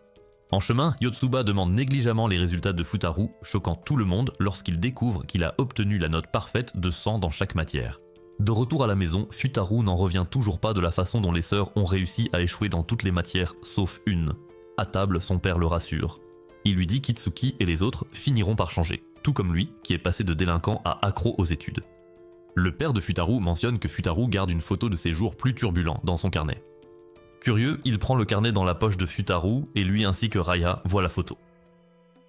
En chemin, Yotsuba demande négligemment les résultats de Futaru, choquant tout le monde lorsqu'il découvre qu'il a obtenu la note parfaite de 100 dans chaque matière. De retour à la maison, Futaru n'en revient toujours pas de la façon dont les sœurs ont réussi à échouer dans toutes les matières sauf une. À table, son père le rassure. Il lui dit qu'Itsuki et les autres finiront par changer, tout comme lui, qui est passé de délinquant à accro aux études. Le père de Futaru mentionne que Futaru garde une photo de ses jours plus turbulents dans son carnet. Curieux, il prend le carnet dans la poche de Futaru et lui ainsi que Raya voient la photo.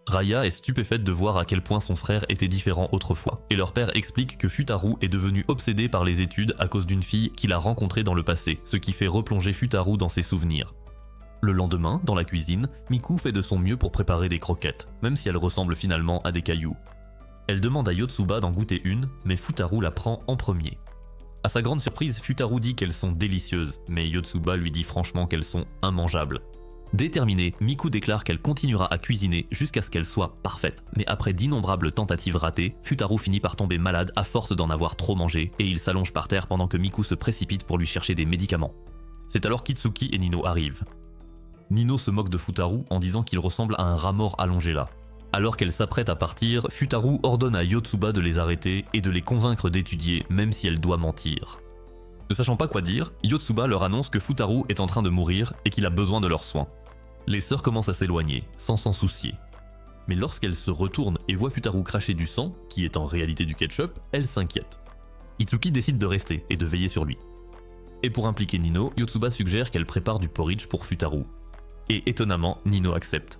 Raya est stupéfaite de voir à quel point son frère était différent autrefois, et leur père explique que Futaru est devenu obsédé par les études à cause d'une fille qu'il a rencontrée dans le passé, ce qui fait replonger Futaru dans ses souvenirs. Le lendemain, dans la cuisine, Miku fait de son mieux pour préparer des croquettes, même si elles ressemblent finalement à des cailloux. Elle demande à Yotsuba d'en goûter une, mais Futaru la prend en premier. À sa grande surprise, Futaru dit qu'elles sont délicieuses, mais Yotsuba lui dit franchement qu'elles sont immangeables. Déterminée, Miku déclare qu'elle continuera à cuisiner jusqu'à ce qu'elle soit parfaite, mais après d'innombrables tentatives ratées, Futaru finit par tomber malade à force d'en avoir trop mangé, et il s'allonge par terre pendant que Miku se précipite pour lui chercher des médicaments. C'est alors qu'Itsuki et Nino arrivent. Nino se moque de Futaru en disant qu'il ressemble à un rat mort allongé là. Alors qu'elle s'apprête à partir, Futaru ordonne à Yotsuba de les arrêter et de les convaincre d'étudier même si elle doit mentir. Ne sachant pas quoi dire, Yotsuba leur annonce que Futaru est en train de mourir et qu'il a besoin de leurs soins. Les sœurs commencent à s'éloigner, sans s'en soucier. Mais lorsqu'elles se retournent et voient Futaru cracher du sang, qui est en réalité du ketchup, elles s'inquiètent. Itsuki décide de rester et de veiller sur lui. Et pour impliquer Nino, Yotsuba suggère qu'elle prépare du porridge pour Futaru. Et étonnamment, Nino accepte.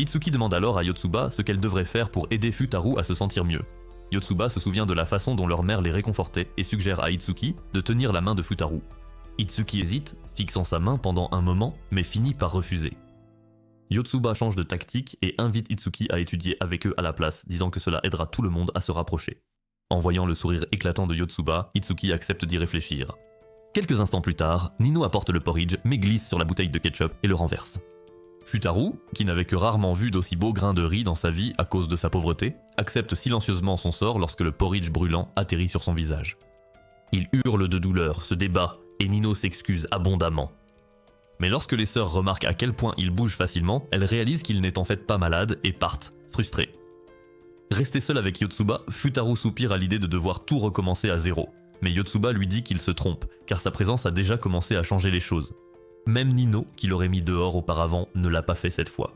Itsuki demande alors à Yotsuba ce qu'elle devrait faire pour aider Futaru à se sentir mieux. Yotsuba se souvient de la façon dont leur mère les réconfortait et suggère à Itsuki de tenir la main de Futaru. Itsuki hésite, fixant sa main pendant un moment, mais finit par refuser. Yotsuba change de tactique et invite Itsuki à étudier avec eux à la place, disant que cela aidera tout le monde à se rapprocher. En voyant le sourire éclatant de Yotsuba, Itsuki accepte d'y réfléchir. Quelques instants plus tard, Nino apporte le porridge mais glisse sur la bouteille de ketchup et le renverse. Futaru, qui n'avait que rarement vu d'aussi beaux grains de riz dans sa vie à cause de sa pauvreté, accepte silencieusement son sort lorsque le porridge brûlant atterrit sur son visage. Il hurle de douleur, se débat, et Nino s'excuse abondamment. Mais lorsque les sœurs remarquent à quel point il bouge facilement, elles réalisent qu'il n'est en fait pas malade et partent, frustrées. Resté seul avec Yotsuba, Futaru soupire à l'idée de devoir tout recommencer à zéro. Mais Yotsuba lui dit qu'il se trompe, car sa présence a déjà commencé à changer les choses. Même Nino, qui l'aurait mis dehors auparavant, ne l'a pas fait cette fois.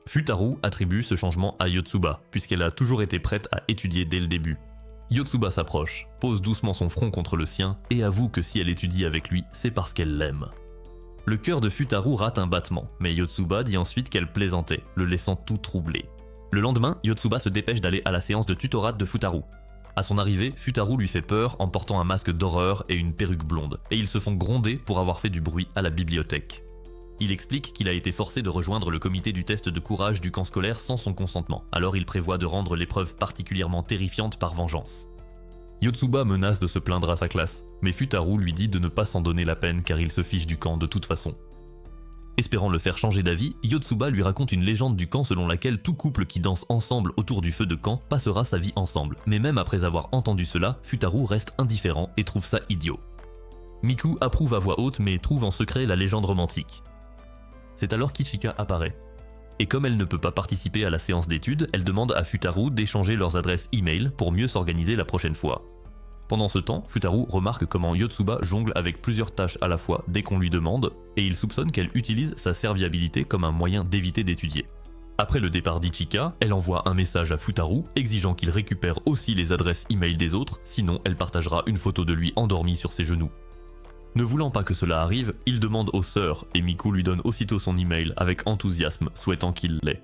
Futaru attribue ce changement à Yotsuba, puisqu'elle a toujours été prête à étudier dès le début. Yotsuba s'approche, pose doucement son front contre le sien, et avoue que si elle étudie avec lui, c'est parce qu'elle l'aime. Le cœur de Futaru rate un battement, mais Yotsuba dit ensuite qu'elle plaisantait, le laissant tout troublé. Le lendemain, Yotsuba se dépêche d'aller à la séance de tutorat de Futaru. À son arrivée, Futaru lui fait peur en portant un masque d'horreur et une perruque blonde, et ils se font gronder pour avoir fait du bruit à la bibliothèque. Il explique qu'il a été forcé de rejoindre le comité du test de courage du camp scolaire sans son consentement, alors il prévoit de rendre l'épreuve particulièrement terrifiante par vengeance. Yotsuba menace de se plaindre à sa classe, mais Futaru lui dit de ne pas s'en donner la peine car il se fiche du camp de toute façon. Espérant le faire changer d'avis, Yotsuba lui raconte une légende du camp selon laquelle tout couple qui danse ensemble autour du feu de camp passera sa vie ensemble. Mais même après avoir entendu cela, Futaru reste indifférent et trouve ça idiot. Miku approuve à voix haute mais trouve en secret la légende romantique. C'est alors qu'Ichika apparaît. Et comme elle ne peut pas participer à la séance d'études, elle demande à Futaru d'échanger leurs adresses e-mail pour mieux s'organiser la prochaine fois. Pendant ce temps, Futaru remarque comment Yotsuba jongle avec plusieurs tâches à la fois dès qu'on lui demande, et il soupçonne qu'elle utilise sa serviabilité comme un moyen d'éviter d'étudier. Après le départ d'Ichika, elle envoie un message à Futaru exigeant qu'il récupère aussi les adresses e-mail des autres, sinon elle partagera une photo de lui endormi sur ses genoux. Ne voulant pas que cela arrive, il demande aux sœurs, et Miku lui donne aussitôt son email avec enthousiasme, souhaitant qu'il l'ait.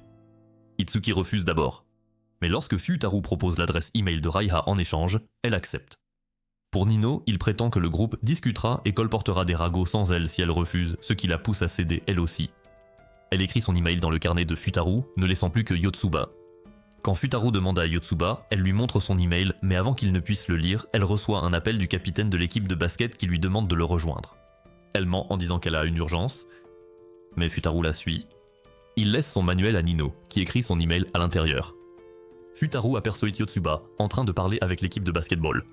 Itsuki refuse d'abord. Mais lorsque Futaru propose l'adresse email de Raiha en échange, elle accepte. Pour Nino, il prétend que le groupe discutera et colportera des ragots sans elle si elle refuse, ce qui la pousse à céder elle aussi. Elle écrit son email dans le carnet de Futaru, ne laissant plus que Yotsuba. Quand Futaru demande à Yotsuba, elle lui montre son email, mais avant qu'il ne puisse le lire, elle reçoit un appel du capitaine de l'équipe de basket qui lui demande de le rejoindre. Elle ment en disant qu'elle a une urgence, mais Futaru la suit. Il laisse son manuel à Nino, qui écrit son email à l'intérieur. Futaru aperçoit Yotsuba, en train de parler avec l'équipe de basketball,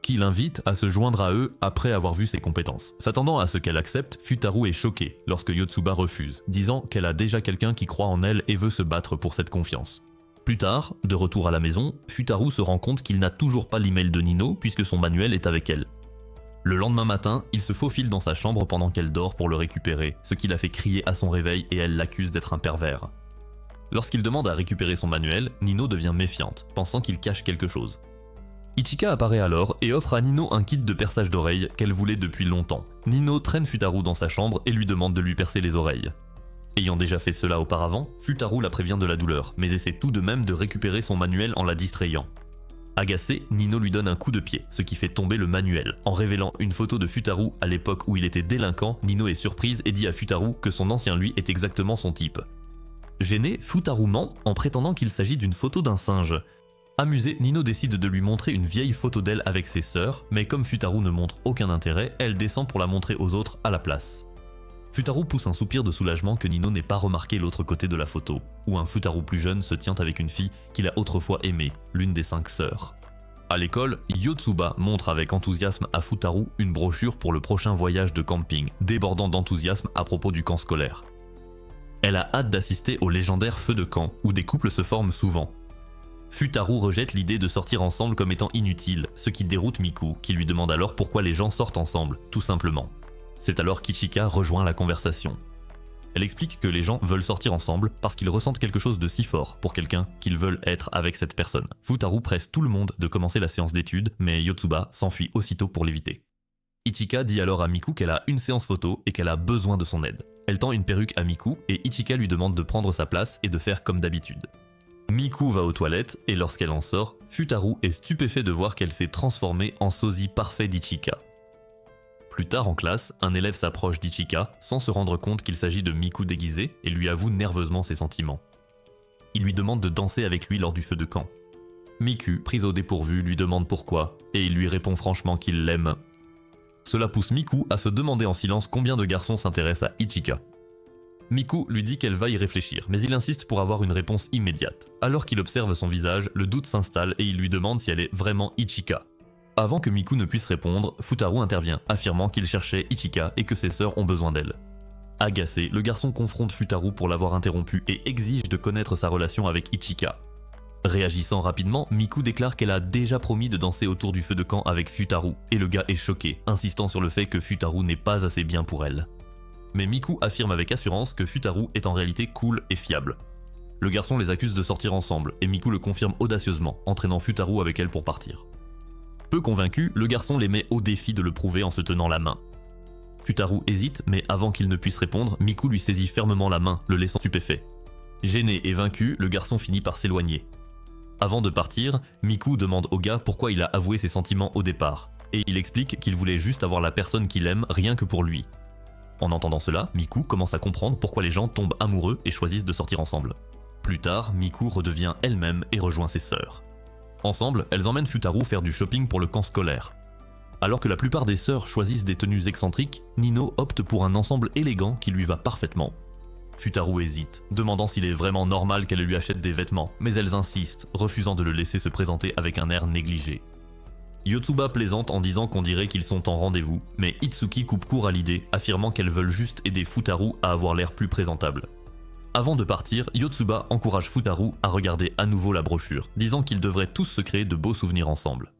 qui l'invite à se joindre à eux après avoir vu ses compétences. S'attendant à ce qu'elle accepte, Futaru est choquée lorsque Yotsuba refuse, disant qu'elle a déjà quelqu'un qui croit en elle et veut se battre pour cette confiance. Plus tard, de retour à la maison, Futaru se rend compte qu'il n'a toujours pas l'email de Nino puisque son manuel est avec elle. Le lendemain matin, il se faufile dans sa chambre pendant qu'elle dort pour le récupérer, ce qui la fait crier à son réveil et elle l'accuse d'être un pervers. Lorsqu'il demande à récupérer son manuel, Nino devient méfiante, pensant qu'il cache quelque chose. Ichika apparaît alors et offre à Nino un kit de perçage d'oreilles qu'elle voulait depuis longtemps. Nino traîne Futaru dans sa chambre et lui demande de lui percer les oreilles. Ayant déjà fait cela auparavant, Futaru la prévient de la douleur, mais essaie tout de même de récupérer son manuel en la distrayant. Agacé, Nino lui donne un coup de pied, ce qui fait tomber le manuel. En révélant une photo de Futaru à l'époque où il était délinquant, Nino est surprise et dit à Futaru que son ancien lui est exactement son type. Gêné, Futaru ment en prétendant qu'il s'agit d'une photo d'un singe. Amusée, Nino décide de lui montrer une vieille photo d'elle avec ses sœurs, mais comme Futaru ne montre aucun intérêt, elle descend pour la montrer aux autres à la place. Futaru pousse un soupir de soulagement que Nino n'ait pas remarqué l'autre côté de la photo, où un Futaru plus jeune se tient avec une fille qu'il a autrefois aimée, l'une des 5 sœurs. À l'école, Yotsuba montre avec enthousiasme à Futaru une brochure pour le prochain voyage de camping, débordant d'enthousiasme à propos du camp scolaire. Elle a hâte d'assister au légendaire feu de camp, où des couples se forment souvent. Futaru rejette l'idée de sortir ensemble comme étant inutile, ce qui déroute Miku, qui lui demande alors pourquoi les gens sortent ensemble, tout simplement. C'est alors qu'Ichika rejoint la conversation. Elle explique que les gens veulent sortir ensemble parce qu'ils ressentent quelque chose de si fort pour quelqu'un qu'ils veulent être avec cette personne. Futaru presse tout le monde de commencer la séance d'études, mais Yotsuba s'enfuit aussitôt pour l'éviter. Ichika dit alors à Miku qu'elle a une séance photo et qu'elle a besoin de son aide. Elle tend une perruque à Miku et Ichika lui demande de prendre sa place et de faire comme d'habitude. Miku va aux toilettes et lorsqu'elle en sort, Futaru est stupéfait de voir qu'elle s'est transformée en sosie parfait d'Ichika. Plus tard en classe, un élève s'approche d'Ichika sans se rendre compte qu'il s'agit de Miku déguisé et lui avoue nerveusement ses sentiments. Il lui demande de danser avec lui lors du feu de camp. Miku, prise au dépourvu, lui demande pourquoi et il lui répond franchement qu'il l'aime. Cela pousse Miku à se demander en silence combien de garçons s'intéressent à Ichika. Miku lui dit qu'elle va y réfléchir, mais il insiste pour avoir une réponse immédiate. Alors qu'il observe son visage, le doute s'installe et il lui demande si elle est vraiment Ichika. Avant que Miku ne puisse répondre, Futaru intervient, affirmant qu'il cherchait Ichika et que ses sœurs ont besoin d'elle. Agacé, le garçon confronte Futaru pour l'avoir interrompu et exige de connaître sa relation avec Ichika. Réagissant rapidement, Miku déclare qu'elle a déjà promis de danser autour du feu de camp avec Futaru, et le gars est choqué, insistant sur le fait que Futaru n'est pas assez bien pour elle. Mais Miku affirme avec assurance que Futaru est en réalité cool et fiable. Le garçon les accuse de sortir ensemble, et Miku le confirme audacieusement, entraînant Futaru avec elle pour partir. Peu convaincu, le garçon les met au défi de le prouver en se tenant la main. Futaru hésite, mais avant qu'il ne puisse répondre, Miku lui saisit fermement la main, le laissant stupéfait. Gêné et vaincu, le garçon finit par s'éloigner. Avant de partir, Miku demande au gars pourquoi il a avoué ses sentiments au départ, et il explique qu'il voulait juste avoir la personne qu'il aime rien que pour lui. En entendant cela, Miku commence à comprendre pourquoi les gens tombent amoureux et choisissent de sortir ensemble. Plus tard, Miku redevient elle-même et rejoint ses sœurs. Ensemble, elles emmènent Futaru faire du shopping pour le camp scolaire. Alors que la plupart des sœurs choisissent des tenues excentriques, Nino opte pour un ensemble élégant qui lui va parfaitement. Futaru hésite, demandant s'il est vraiment normal qu'elle lui achète des vêtements, mais elles insistent, refusant de le laisser se présenter avec un air négligé. Yotsuba plaisante en disant qu'on dirait qu'ils sont en rendez-vous, mais Itsuki coupe court à l'idée, affirmant qu'elles veulent juste aider Futaru à avoir l'air plus présentable. Avant de partir, Yotsuba encourage Futaru à regarder à nouveau la brochure, disant qu'ils devraient tous se créer de beaux souvenirs ensemble.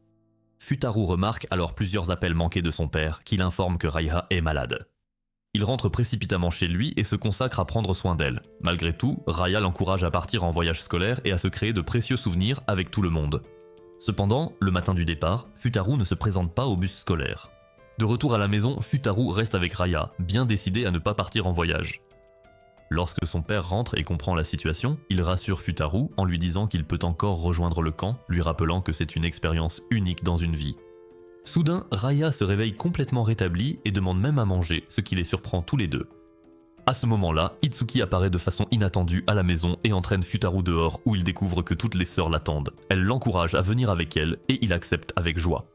Futaru remarque alors plusieurs appels manqués de son père, qui l'informe que Raiha est malade. Il rentre précipitamment chez lui et se consacre à prendre soin d'elle. Malgré tout, Raya l'encourage à partir en voyage scolaire et à se créer de précieux souvenirs avec tout le monde. Cependant, le matin du départ, Futaru ne se présente pas au bus scolaire. De retour à la maison, Futaru reste avec Raya, bien décidé à ne pas partir en voyage. Lorsque son père rentre et comprend la situation, il rassure Futaru en lui disant qu'il peut encore rejoindre le camp, lui rappelant que c'est une expérience unique dans une vie. Soudain, Raya se réveille complètement rétablie et demande même à manger, ce qui les surprend tous les deux. À ce moment-là, Itsuki apparaît de façon inattendue à la maison et entraîne Futaru dehors où il découvre que toutes les sœurs l'attendent. Elle l'encourage à venir avec elle et il accepte avec joie.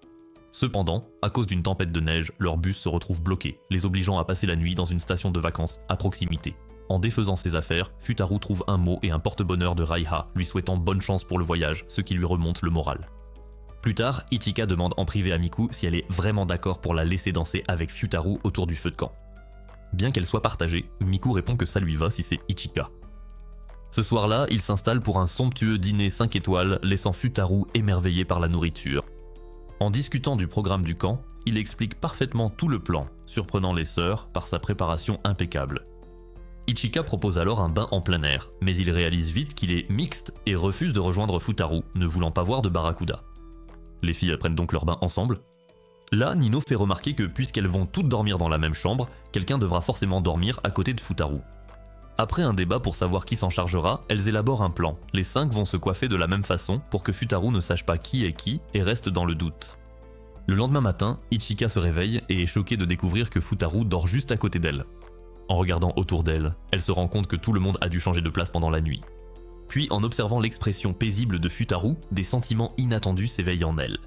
Cependant, à cause d'une tempête de neige, leur bus se retrouve bloqué, les obligeant à passer la nuit dans une station de vacances à proximité. En défaisant ses affaires, Futaru trouve un mot et un porte-bonheur de Raiha, lui souhaitant bonne chance pour le voyage, ce qui lui remonte le moral. Plus tard, Ichika demande en privé à Miku si elle est vraiment d'accord pour la laisser danser avec Futaru autour du feu de camp. Bien qu'elle soit partagée, Miku répond que ça lui va si c'est Ichika. Ce soir-là, il s'installe pour un somptueux dîner 5 étoiles, laissant Futaru émerveillé par la nourriture. En discutant du programme du camp, il explique parfaitement tout le plan, surprenant les sœurs par sa préparation impeccable. Ichika propose alors un bain en plein air, mais il réalise vite qu'il est mixte et refuse de rejoindre Futaru, ne voulant pas voir de barracuda. Les filles prennent donc leur bain ensemble. Là, Nino fait remarquer que puisqu'elles vont toutes dormir dans la même chambre, quelqu'un devra forcément dormir à côté de Futaru. Après un débat pour savoir qui s'en chargera, elles élaborent un plan. Les 5 vont se coiffer de la même façon pour que Futaru ne sache pas qui est qui et reste dans le doute. Le lendemain matin, Ichika se réveille et est choquée de découvrir que Futaru dort juste à côté d'elle. En regardant autour d'elle, elle se rend compte que tout le monde a dû changer de place pendant la nuit. Puis, en observant l'expression paisible de Futaru, des sentiments inattendus s'éveillent en elle.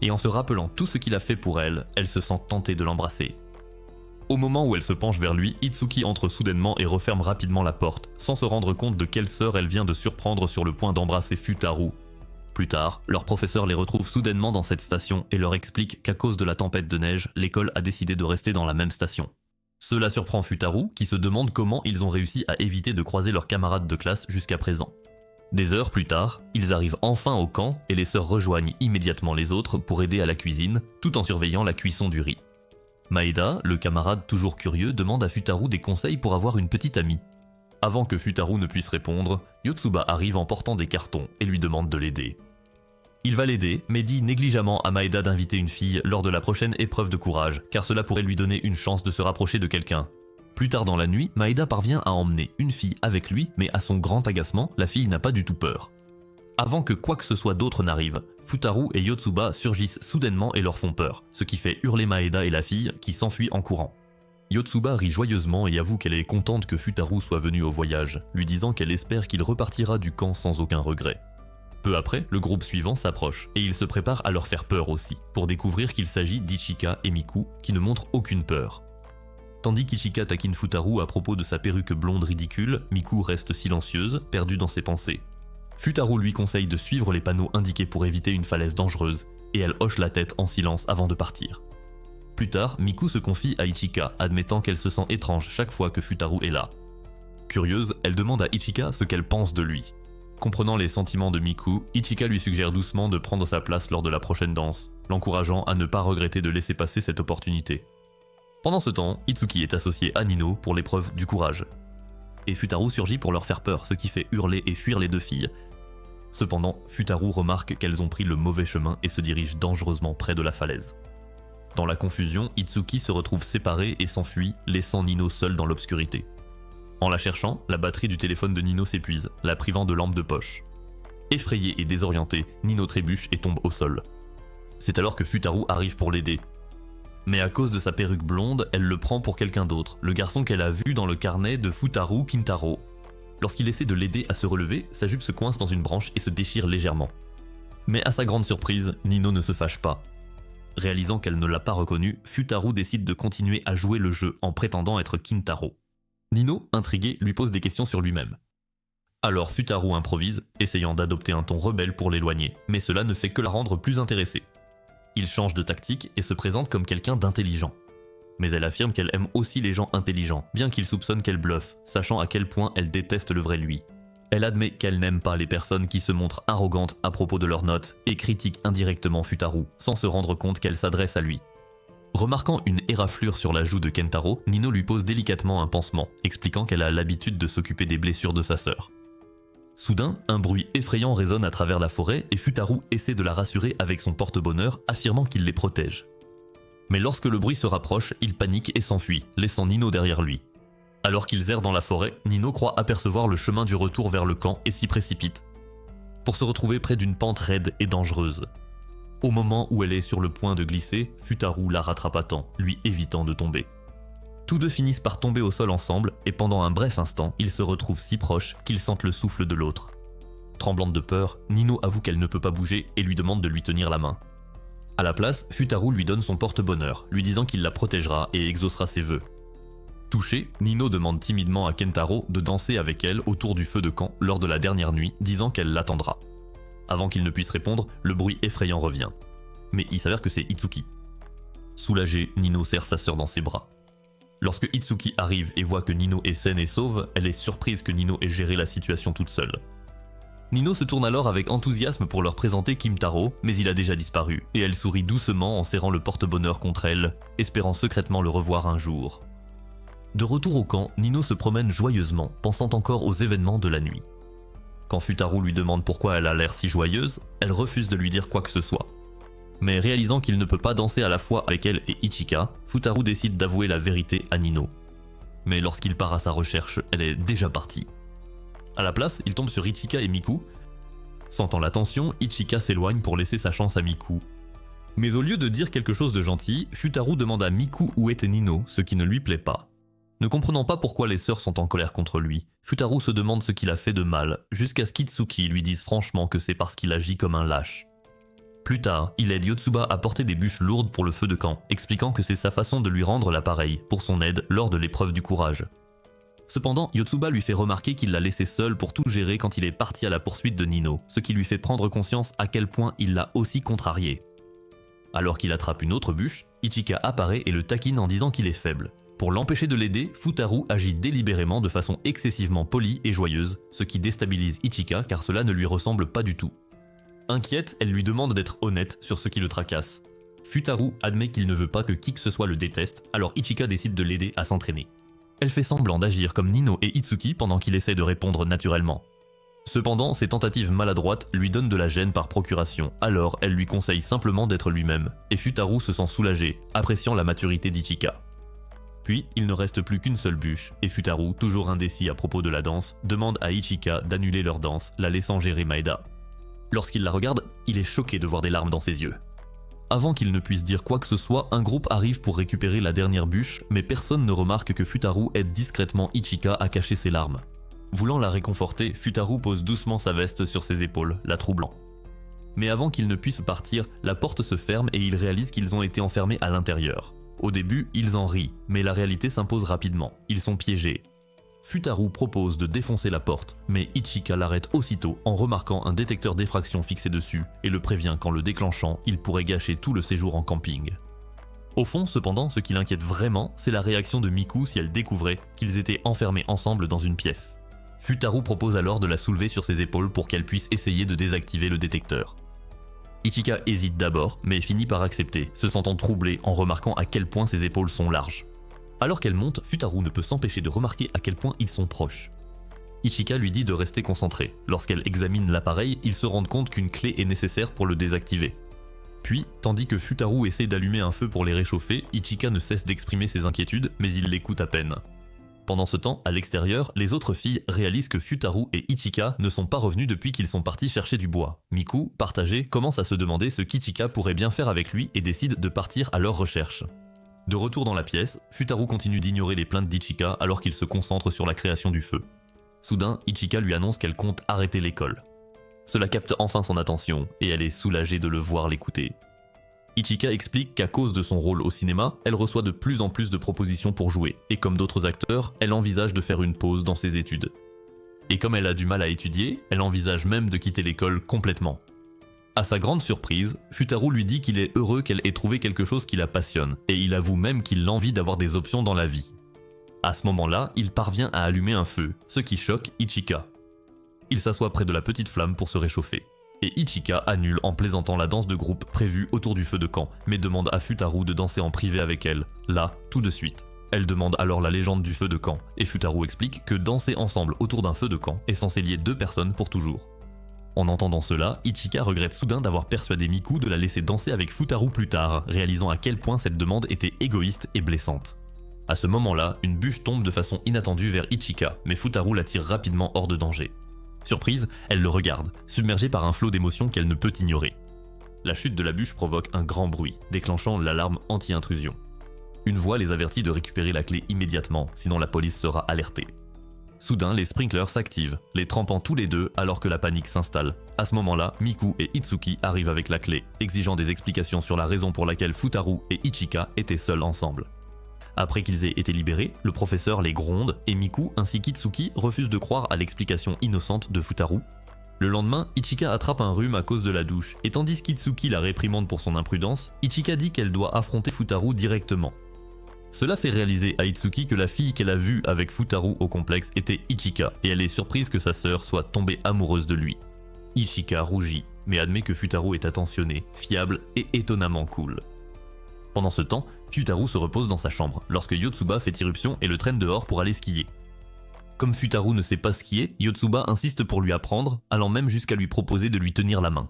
Et en se rappelant tout ce qu'il a fait pour elle, elle se sent tentée de l'embrasser. Au moment où elle se penche vers lui, Itsuki entre soudainement et referme rapidement la porte, sans se rendre compte de quelle sœur elle vient de surprendre sur le point d'embrasser Futaru. Plus tard, leur professeur les retrouve soudainement dans cette station et leur explique qu'à cause de la tempête de neige, l'école a décidé de rester dans la même station. Cela surprend Futaru, qui se demande comment ils ont réussi à éviter de croiser leurs camarades de classe jusqu'à présent. Des heures plus tard, ils arrivent enfin au camp et les sœurs rejoignent immédiatement les autres pour aider à la cuisine, tout en surveillant la cuisson du riz. Maeda, le camarade toujours curieux, demande à Futaru des conseils pour avoir une petite amie. Avant que Futaru ne puisse répondre, Yotsuba arrive en portant des cartons et lui demande de l'aider. Il va l'aider, mais dit négligemment à Maeda d'inviter une fille lors de la prochaine épreuve de courage, car cela pourrait lui donner une chance de se rapprocher de quelqu'un. Plus tard dans la nuit, Maeda parvient à emmener une fille avec lui, mais à son grand agacement, la fille n'a pas du tout peur. Avant que quoi que ce soit d'autre n'arrive, Futaru et Yotsuba surgissent soudainement et leur font peur, ce qui fait hurler Maeda et la fille, qui s'enfuit en courant. Yotsuba rit joyeusement et avoue qu'elle est contente que Futaru soit venu au voyage, lui disant qu'elle espère qu'il repartira du camp sans aucun regret. Peu après, le groupe suivant s'approche, et il se prépare à leur faire peur aussi, pour découvrir qu'il s'agit d'Ichika et Miku, qui ne montrent aucune peur. Tandis qu'Ichika taquine Futaru à propos de sa perruque blonde ridicule, Miku reste silencieuse, perdue dans ses pensées. Futaru lui conseille de suivre les panneaux indiqués pour éviter une falaise dangereuse, et elle hoche la tête en silence avant de partir. Plus tard, Miku se confie à Ichika, admettant qu'elle se sent étrange chaque fois que Futaru est là. Curieuse, elle demande à Ichika ce qu'elle pense de lui. Comprenant les sentiments de Miku, Ichika lui suggère doucement de prendre sa place lors de la prochaine danse, l'encourageant à ne pas regretter de laisser passer cette opportunité. Pendant ce temps, Itsuki est associé à Nino pour l'épreuve du courage. Et Futaru surgit pour leur faire peur, ce qui fait hurler et fuir les deux filles. Cependant, Futaru remarque qu'elles ont pris le mauvais chemin et se dirigent dangereusement près de la falaise. Dans la confusion, Itsuki se retrouve séparée et s'enfuit, laissant Nino seule dans l'obscurité. En la cherchant, la batterie du téléphone de Nino s'épuise, la privant de lampe de poche. Effrayé et désorienté, Nino trébuche et tombe au sol. C'est alors que Futaru arrive pour l'aider. Mais à cause de sa perruque blonde, elle le prend pour quelqu'un d'autre, le garçon qu'elle a vu dans le carnet de Futaru Kintaro. Lorsqu'il essaie de l'aider à se relever, sa jupe se coince dans une branche et se déchire légèrement. Mais à sa grande surprise, Nino ne se fâche pas. Réalisant qu'elle ne l'a pas reconnu, Futaru décide de continuer à jouer le jeu en prétendant être Kintaro. Nino, intrigué, lui pose des questions sur lui-même. Alors Futaru improvise, essayant d'adopter un ton rebelle pour l'éloigner, mais cela ne fait que la rendre plus intéressée. Il change de tactique et se présente comme quelqu'un d'intelligent. Mais elle affirme qu'elle aime aussi les gens intelligents, bien qu'il soupçonne qu'elle bluffe, sachant à quel point elle déteste le vrai lui. Elle admet qu'elle n'aime pas les personnes qui se montrent arrogantes à propos de leurs notes et critique indirectement Futaru, sans se rendre compte qu'elle s'adresse à lui. Remarquant une éraflure sur la joue de Kentaro, Nino lui pose délicatement un pansement, expliquant qu'elle a l'habitude de s'occuper des blessures de sa sœur. Soudain, un bruit effrayant résonne à travers la forêt et Futaru essaie de la rassurer avec son porte-bonheur, affirmant qu'il les protège. Mais lorsque le bruit se rapproche, il panique et s'enfuit, laissant Nino derrière lui. Alors qu'ils errent dans la forêt, Nino croit apercevoir le chemin du retour vers le camp et s'y précipite, pour se retrouver près d'une pente raide et dangereuse. Au moment où elle est sur le point de glisser, Futaru la rattrape à temps, lui évitant de tomber. Tous deux finissent par tomber au sol ensemble et pendant un bref instant, ils se retrouvent si proches qu'ils sentent le souffle de l'autre. Tremblante de peur, Nino avoue qu'elle ne peut pas bouger et lui demande de lui tenir la main. À la place, Futaru lui donne son porte-bonheur, lui disant qu'il la protégera et exaucera ses vœux. Touché, Nino demande timidement à Kentaro de danser avec elle autour du feu de camp lors de la dernière nuit, disant qu'elle l'attendra. Avant qu'il ne puisse répondre, le bruit effrayant revient. Mais il s'avère que c'est Itsuki. Soulagé, Nino serre sa sœur dans ses bras. Lorsque Itsuki arrive et voit que Nino est saine et sauve, elle est surprise que Nino ait géré la situation toute seule. Nino se tourne alors avec enthousiasme pour leur présenter Kintaro, mais il a déjà disparu, et elle sourit doucement en serrant le porte-bonheur contre elle, espérant secrètement le revoir un jour. De retour au camp, Nino se promène joyeusement, pensant encore aux événements de la nuit. Quand Futaru lui demande pourquoi elle a l'air si joyeuse, elle refuse de lui dire quoi que ce soit. Mais réalisant qu'il ne peut pas danser à la fois avec elle et Ichika, Futaru décide d'avouer la vérité à Nino. Mais lorsqu'il part à sa recherche, elle est déjà partie. À la place, il tombe sur Ichika et Miku. Sentant la tension, Ichika s'éloigne pour laisser sa chance à Miku. Mais au lieu de dire quelque chose de gentil, Futaru demande à Miku où était Nino, ce qui ne lui plaît pas. Ne comprenant pas pourquoi les sœurs sont en colère contre lui, Futaru se demande ce qu'il a fait de mal, jusqu'à ce qu'Itsuki lui dise franchement que c'est parce qu'il agit comme un lâche. Plus tard, il aide Yotsuba à porter des bûches lourdes pour le feu de camp, expliquant que c'est sa façon de lui rendre l'appareil, pour son aide lors de l'épreuve du courage. Cependant, Yotsuba lui fait remarquer qu'il l'a laissé seul pour tout gérer quand il est parti à la poursuite de Nino, ce qui lui fait prendre conscience à quel point il l'a aussi contrarié. Alors qu'il attrape une autre bûche, Ichika apparaît et le taquine en disant qu'il est faible. Pour l'empêcher de l'aider, Futaru agit délibérément de façon excessivement polie et joyeuse, ce qui déstabilise Ichika car cela ne lui ressemble pas du tout. Inquiète, elle lui demande d'être honnête sur ce qui le tracasse. Futaru admet qu'il ne veut pas que qui que ce soit le déteste, alors Ichika décide de l'aider à s'entraîner. Elle fait semblant d'agir comme Nino et Itsuki pendant qu'il essaie de répondre naturellement. Cependant, ses tentatives maladroites lui donnent de la gêne par procuration, alors elle lui conseille simplement d'être lui-même, et Futaru se sent soulagé, appréciant la maturité d'Ichika. Puis, il ne reste plus qu'une seule bûche, et Futaru, toujours indécis à propos de la danse, demande à Ichika d'annuler leur danse, la laissant gérer Maeda. Lorsqu'il la regarde, il est choqué de voir des larmes dans ses yeux. Avant qu'il ne puisse dire quoi que ce soit, un groupe arrive pour récupérer la dernière bûche, mais personne ne remarque que Futaru aide discrètement Ichika à cacher ses larmes. Voulant la réconforter, Futaru pose doucement sa veste sur ses épaules, la troublant. Mais avant qu'il ne puisse partir, la porte se ferme et ils réalisent qu'ils ont été enfermés à l'intérieur. Au début, ils en rient, mais la réalité s'impose rapidement, ils sont piégés. Futaru propose de défoncer la porte, mais Ichika l'arrête aussitôt en remarquant un détecteur d'effraction fixé dessus et le prévient qu'en le déclenchant, il pourrait gâcher tout le séjour en camping. Au fond, cependant, ce qui l'inquiète vraiment, c'est la réaction de Miku si elle découvrait qu'ils étaient enfermés ensemble dans une pièce. Futaru propose alors de la soulever sur ses épaules pour qu'elle puisse essayer de désactiver le détecteur. Ichika hésite d'abord, mais finit par accepter, se sentant troublée en remarquant à quel point ses épaules sont larges. Alors qu'elle monte, Futaru ne peut s'empêcher de remarquer à quel point ils sont proches. Ichika lui dit de rester concentrée. Lorsqu'elle examine l'appareil, ils se rendent compte qu'une clé est nécessaire pour le désactiver. Puis, tandis que Futaru essaie d'allumer un feu pour les réchauffer, Ichika ne cesse d'exprimer ses inquiétudes, mais il l'écoute à peine. Pendant ce temps, à l'extérieur, les autres filles réalisent que Futaru et Ichika ne sont pas revenus depuis qu'ils sont partis chercher du bois. Miku, partagée, commence à se demander ce qu'Ichika pourrait bien faire avec lui et décide de partir à leur recherche. De retour dans la pièce, Futaru continue d'ignorer les plaintes d'Ichika alors qu'il se concentre sur la création du feu. Soudain, Ichika lui annonce qu'elle compte arrêter l'école. Cela capte enfin son attention et elle est soulagée de le voir l'écouter. Ichika explique qu'à cause de son rôle au cinéma, elle reçoit de plus en plus de propositions pour jouer, et comme d'autres acteurs, elle envisage de faire une pause dans ses études. Et comme elle a du mal à étudier, elle envisage même de quitter l'école complètement. À sa grande surprise, Futaru lui dit qu'il est heureux qu'elle ait trouvé quelque chose qui la passionne, et il avoue même qu'il a envie d'avoir des options dans la vie. À ce moment-là, il parvient à allumer un feu, ce qui choque Ichika. Il s'assoit près de la petite flamme pour se réchauffer. Et Ichika annule en plaisantant la danse de groupe prévue autour du feu de camp, mais demande à Futaru de danser en privé avec elle, là, tout de suite. Elle demande alors la légende du feu de camp, et Futaru explique que danser ensemble autour d'un feu de camp est censé lier deux personnes pour toujours. En entendant cela, Ichika regrette soudain d'avoir persuadé Miku de la laisser danser avec Futaru plus tard, réalisant à quel point cette demande était égoïste et blessante. À ce moment-là, une bûche tombe de façon inattendue vers Ichika, mais Futaru la tire rapidement hors de danger. Surprise, elle le regarde, submergée par un flot d'émotions qu'elle ne peut ignorer. La chute de la bûche provoque un grand bruit, déclenchant l'alarme anti-intrusion. Une voix les avertit de récupérer la clé immédiatement, sinon la police sera alertée. Soudain, les sprinklers s'activent, les trempant tous les deux alors que la panique s'installe. À ce moment-là, Miku et Itsuki arrivent avec la clé, exigeant des explications sur la raison pour laquelle Futaru et Ichika étaient seuls ensemble. Après qu'ils aient été libérés, le professeur les gronde et Miku ainsi qu'Itsuki refusent de croire à l'explication innocente de Futaru. Le lendemain, Ichika attrape un rhume à cause de la douche, et tandis qu'Itsuki la réprimande pour son imprudence, Ichika dit qu'elle doit affronter Futaru directement. Cela fait réaliser à Itsuki que la fille qu'elle a vue avec Futaru au complexe était Ichika, et elle est surprise que sa sœur soit tombée amoureuse de lui. Ichika rougit, mais admet que Futaru est attentionné, fiable et étonnamment cool. Pendant ce temps, Futaru se repose dans sa chambre, lorsque Yotsuba fait irruption et le traîne dehors pour aller skier. Comme Futaru ne sait pas skier, Yotsuba insiste pour lui apprendre, allant même jusqu'à lui proposer de lui tenir la main.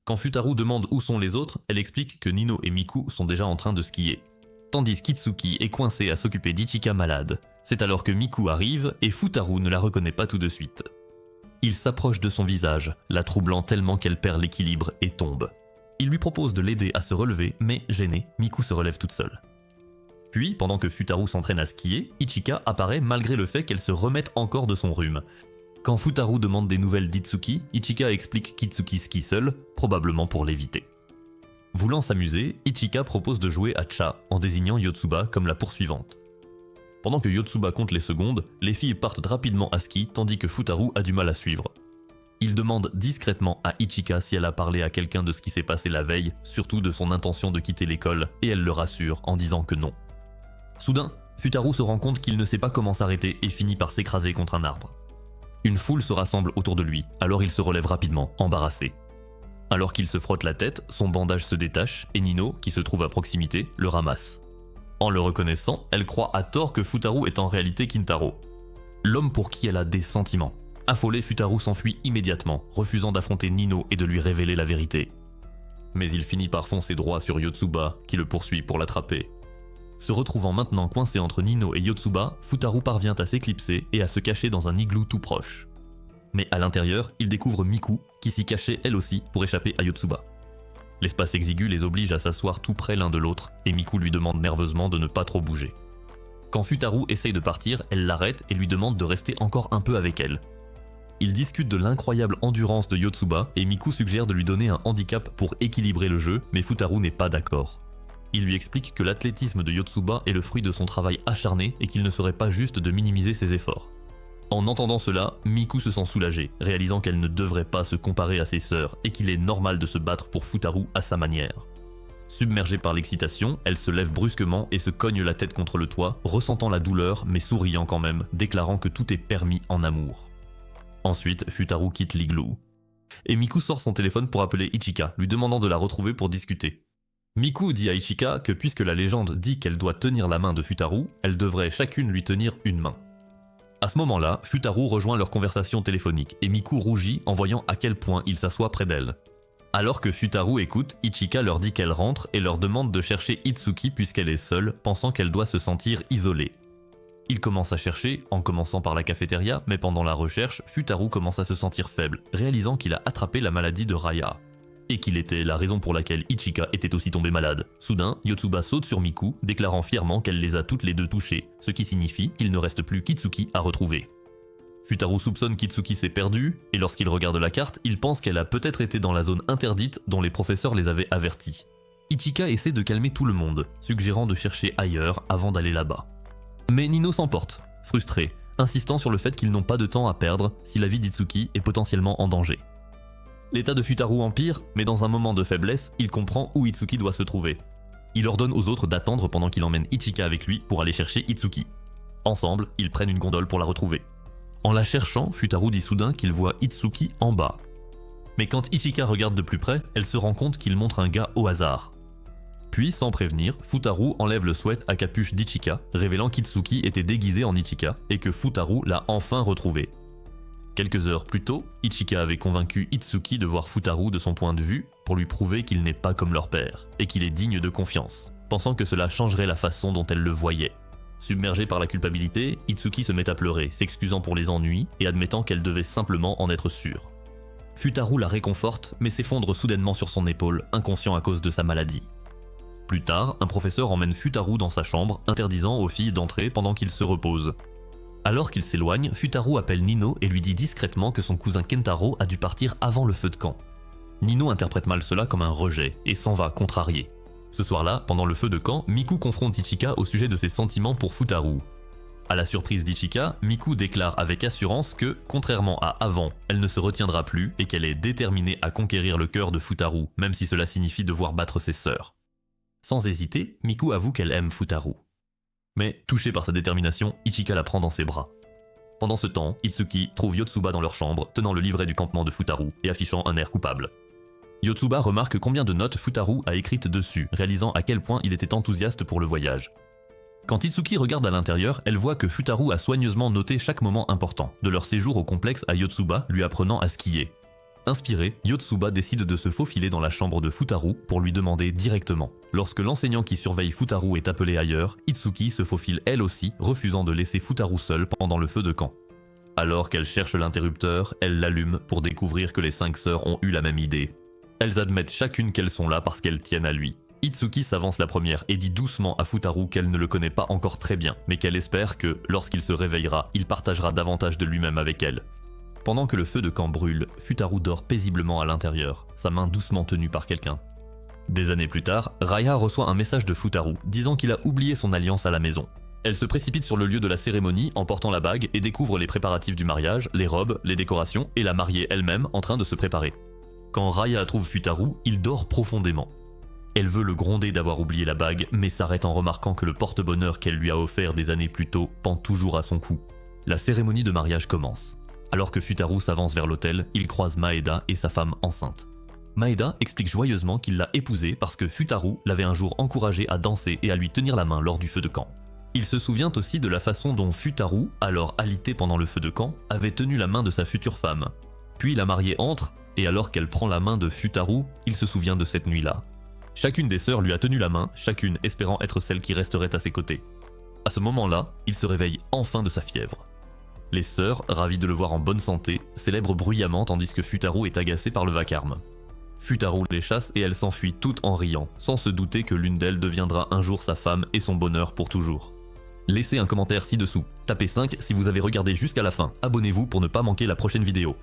Quand Futaru demande où sont les autres, elle explique que Nino et Miku sont déjà en train de skier. Tandis qu'Itsuki est coincé à s'occuper d'Ichika malade. C'est alors que Miku arrive et Futaru ne la reconnaît pas tout de suite. Il s'approche de son visage, la troublant tellement qu'elle perd l'équilibre et tombe. Il lui propose de l'aider à se relever, mais gênée, Miku se relève toute seule. Puis, pendant que Futaru s'entraîne à skier, Ichika apparaît malgré le fait qu'elle se remette encore de son rhume. Quand Futaru demande des nouvelles d'Itsuki, Ichika explique qu'Itsuki skie seule, probablement pour l'éviter. Voulant s'amuser, Ichika propose de jouer à Cha en désignant Yotsuba comme la poursuivante. Pendant que Yotsuba compte les secondes, les filles partent rapidement à ski tandis que Futaru a du mal à suivre. Il demande discrètement à Ichika si elle a parlé à quelqu'un de ce qui s'est passé la veille, surtout de son intention de quitter l'école, et elle le rassure en disant que non. Soudain, Futaru se rend compte qu'il ne sait pas comment s'arrêter et finit par s'écraser contre un arbre. Une foule se rassemble autour de lui, alors il se relève rapidement, embarrassé. Alors qu'il se frotte la tête, son bandage se détache et Nino, qui se trouve à proximité, le ramasse. En le reconnaissant, elle croit à tort que Futaru est en réalité Kintaro, l'homme pour qui elle a des sentiments. Affolé, Futaru s'enfuit immédiatement, refusant d'affronter Nino et de lui révéler la vérité. Mais il finit par foncer droit sur Yotsuba, qui le poursuit pour l'attraper. Se retrouvant maintenant coincé entre Nino et Yotsuba, Futaru parvient à s'éclipser et à se cacher dans un igloo tout proche. Mais à l'intérieur, il découvre Miku, qui s'y cachait elle aussi pour échapper à Yotsuba. L'espace exigu les oblige à s'asseoir tout près l'un de l'autre, et Miku lui demande nerveusement de ne pas trop bouger. Quand Futaru essaye de partir, elle l'arrête et lui demande de rester encore un peu avec elle. Ils discutent de l'incroyable endurance de Yotsuba et Miku suggère de lui donner un handicap pour équilibrer le jeu, mais Futaru n'est pas d'accord. Il lui explique que l'athlétisme de Yotsuba est le fruit de son travail acharné et qu'il ne serait pas juste de minimiser ses efforts. En entendant cela, Miku se sent soulagée, réalisant qu'elle ne devrait pas se comparer à ses sœurs et qu'il est normal de se battre pour Futaru à sa manière. Submergée par l'excitation, elle se lève brusquement et se cogne la tête contre le toit, ressentant la douleur mais souriant quand même, déclarant que tout est permis en amour. Ensuite, Futaru quitte l'igloo. Et Miku sort son téléphone pour appeler Ichika, lui demandant de la retrouver pour discuter. Miku dit à Ichika que puisque la légende dit qu'elle doit tenir la main de Futaru, elle devrait chacune lui tenir une main. À ce moment-là, Futaru rejoint leur conversation téléphonique et Miku rougit en voyant à quel point il s'assoit près d'elle. Alors que Futaru écoute, Ichika leur dit qu'elle rentre et leur demande de chercher Itsuki puisqu'elle est seule, pensant qu'elle doit se sentir isolée. Il commence à chercher, en commençant par la cafétéria, mais pendant la recherche, Futaru commence à se sentir faible, réalisant qu'il a attrapé la maladie de Raya. Et qu'il était la raison pour laquelle Ichika était aussi tombée malade. Soudain, Yotsuba saute sur Miku, déclarant fièrement qu'elle les a toutes les deux touchées, ce qui signifie qu'il ne reste plus Kitsuki à retrouver. Futaru soupçonne qu'Itsuki s'est perdue, et lorsqu'il regarde la carte, il pense qu'elle a peut-être été dans la zone interdite dont les professeurs les avaient avertis. Ichika essaie de calmer tout le monde, suggérant de chercher ailleurs avant d'aller là-bas. Mais Nino s'emporte, frustré, insistant sur le fait qu'ils n'ont pas de temps à perdre si la vie d'Itsuki est potentiellement en danger. L'état de Futaru empire, mais dans un moment de faiblesse, il comprend où Itsuki doit se trouver. Il ordonne aux autres d'attendre pendant qu'il emmène Ichika avec lui pour aller chercher Itsuki. Ensemble, ils prennent une gondole pour la retrouver. En la cherchant, Futaru dit soudain qu'il voit Itsuki en bas. Mais quand Ichika regarde de plus près, elle se rend compte qu'il montre un gars au hasard. Puis, sans prévenir, Futaru enlève le sweat à capuche d'Ichika, révélant qu'Itsuki était déguisé en Ichika et que Futaru l'a enfin retrouvé. Quelques heures plus tôt, Ichika avait convaincu Itsuki de voir Futaru de son point de vue pour lui prouver qu'il n'est pas comme leur père et qu'il est digne de confiance, pensant que cela changerait la façon dont elle le voyait. Submergée par la culpabilité, Itsuki se met à pleurer, s'excusant pour les ennuis et admettant qu'elle devait simplement en être sûre. Futaru la réconforte, mais s'effondre soudainement sur son épaule, inconscient à cause de sa maladie. Plus tard, un professeur emmène Futaru dans sa chambre, interdisant aux filles d'entrer pendant qu'il se repose. Alors qu'il s'éloigne, Futaru appelle Nino et lui dit discrètement que son cousin Kentaro a dû partir avant le feu de camp. Nino interprète mal cela comme un rejet et s'en va contrarié. Ce soir-là, pendant le feu de camp, Miku confronte Ichika au sujet de ses sentiments pour Futaru. À la surprise d'Ichika, Miku déclare avec assurance que, contrairement à avant, elle ne se retiendra plus et qu'elle est déterminée à conquérir le cœur de Futaru, même si cela signifie devoir battre ses sœurs. Sans hésiter, Miku avoue qu'elle aime Futaru. Mais, touchée par sa détermination, Ichika la prend dans ses bras. Pendant ce temps, Itsuki trouve Yotsuba dans leur chambre, tenant le livret du campement de Futaru et affichant un air coupable. Yotsuba remarque combien de notes Futaru a écrites dessus, réalisant à quel point il était enthousiaste pour le voyage. Quand Itsuki regarde à l'intérieur, elle voit que Futaru a soigneusement noté chaque moment important, de leur séjour au complexe à Yotsuba, lui apprenant à skier. Inspiré, Yotsuba décide de se faufiler dans la chambre de Futaru pour lui demander directement. Lorsque l'enseignant qui surveille Futaru est appelé ailleurs, Itsuki se faufile elle aussi, refusant de laisser Futaru seule pendant le feu de camp. Alors qu'elle cherche l'interrupteur, elle l'allume pour découvrir que les 5 sœurs ont eu la même idée. Elles admettent chacune qu'elles sont là parce qu'elles tiennent à lui. Itsuki s'avance la première et dit doucement à Futaru qu'elle ne le connaît pas encore très bien, mais qu'elle espère que, lorsqu'il se réveillera, il partagera davantage de lui-même avec elle. Pendant que le feu de camp brûle, Futaru dort paisiblement à l'intérieur, sa main doucement tenue par quelqu'un. Des années plus tard, Raya reçoit un message de Futaru disant qu'il a oublié son alliance à la maison. Elle se précipite sur le lieu de la cérémonie en portant la bague et découvre les préparatifs du mariage, les robes, les décorations et la mariée elle-même en train de se préparer. Quand Raya trouve Futaru, il dort profondément. Elle veut le gronder d'avoir oublié la bague, mais s'arrête en remarquant que le porte-bonheur qu'elle lui a offert des années plus tôt pend toujours à son cou. La cérémonie de mariage commence. Alors que Futaru s'avance vers l'hôtel, il croise Maeda et sa femme enceinte. Maeda explique joyeusement qu'il l'a épousée parce que Futaru l'avait un jour encouragé à danser et à lui tenir la main lors du feu de camp. Il se souvient aussi de la façon dont Futaru, alors alité pendant le feu de camp, avait tenu la main de sa future femme. Puis la mariée entre, et alors qu'elle prend la main de Futaru, il se souvient de cette nuit-là. Chacune des sœurs lui a tenu la main, chacune espérant être celle qui resterait à ses côtés. À ce moment-là, il se réveille enfin de sa fièvre. Les sœurs, ravies de le voir en bonne santé, célèbrent bruyamment tandis que Futaru est agacé par le vacarme. Futaru les chasse et elles s'enfuient toutes en riant, sans se douter que l'une d'elles deviendra un jour sa femme et son bonheur pour toujours. Laissez un commentaire ci-dessous, tapez 5 si vous avez regardé jusqu'à la fin, abonnez-vous pour ne pas manquer la prochaine vidéo.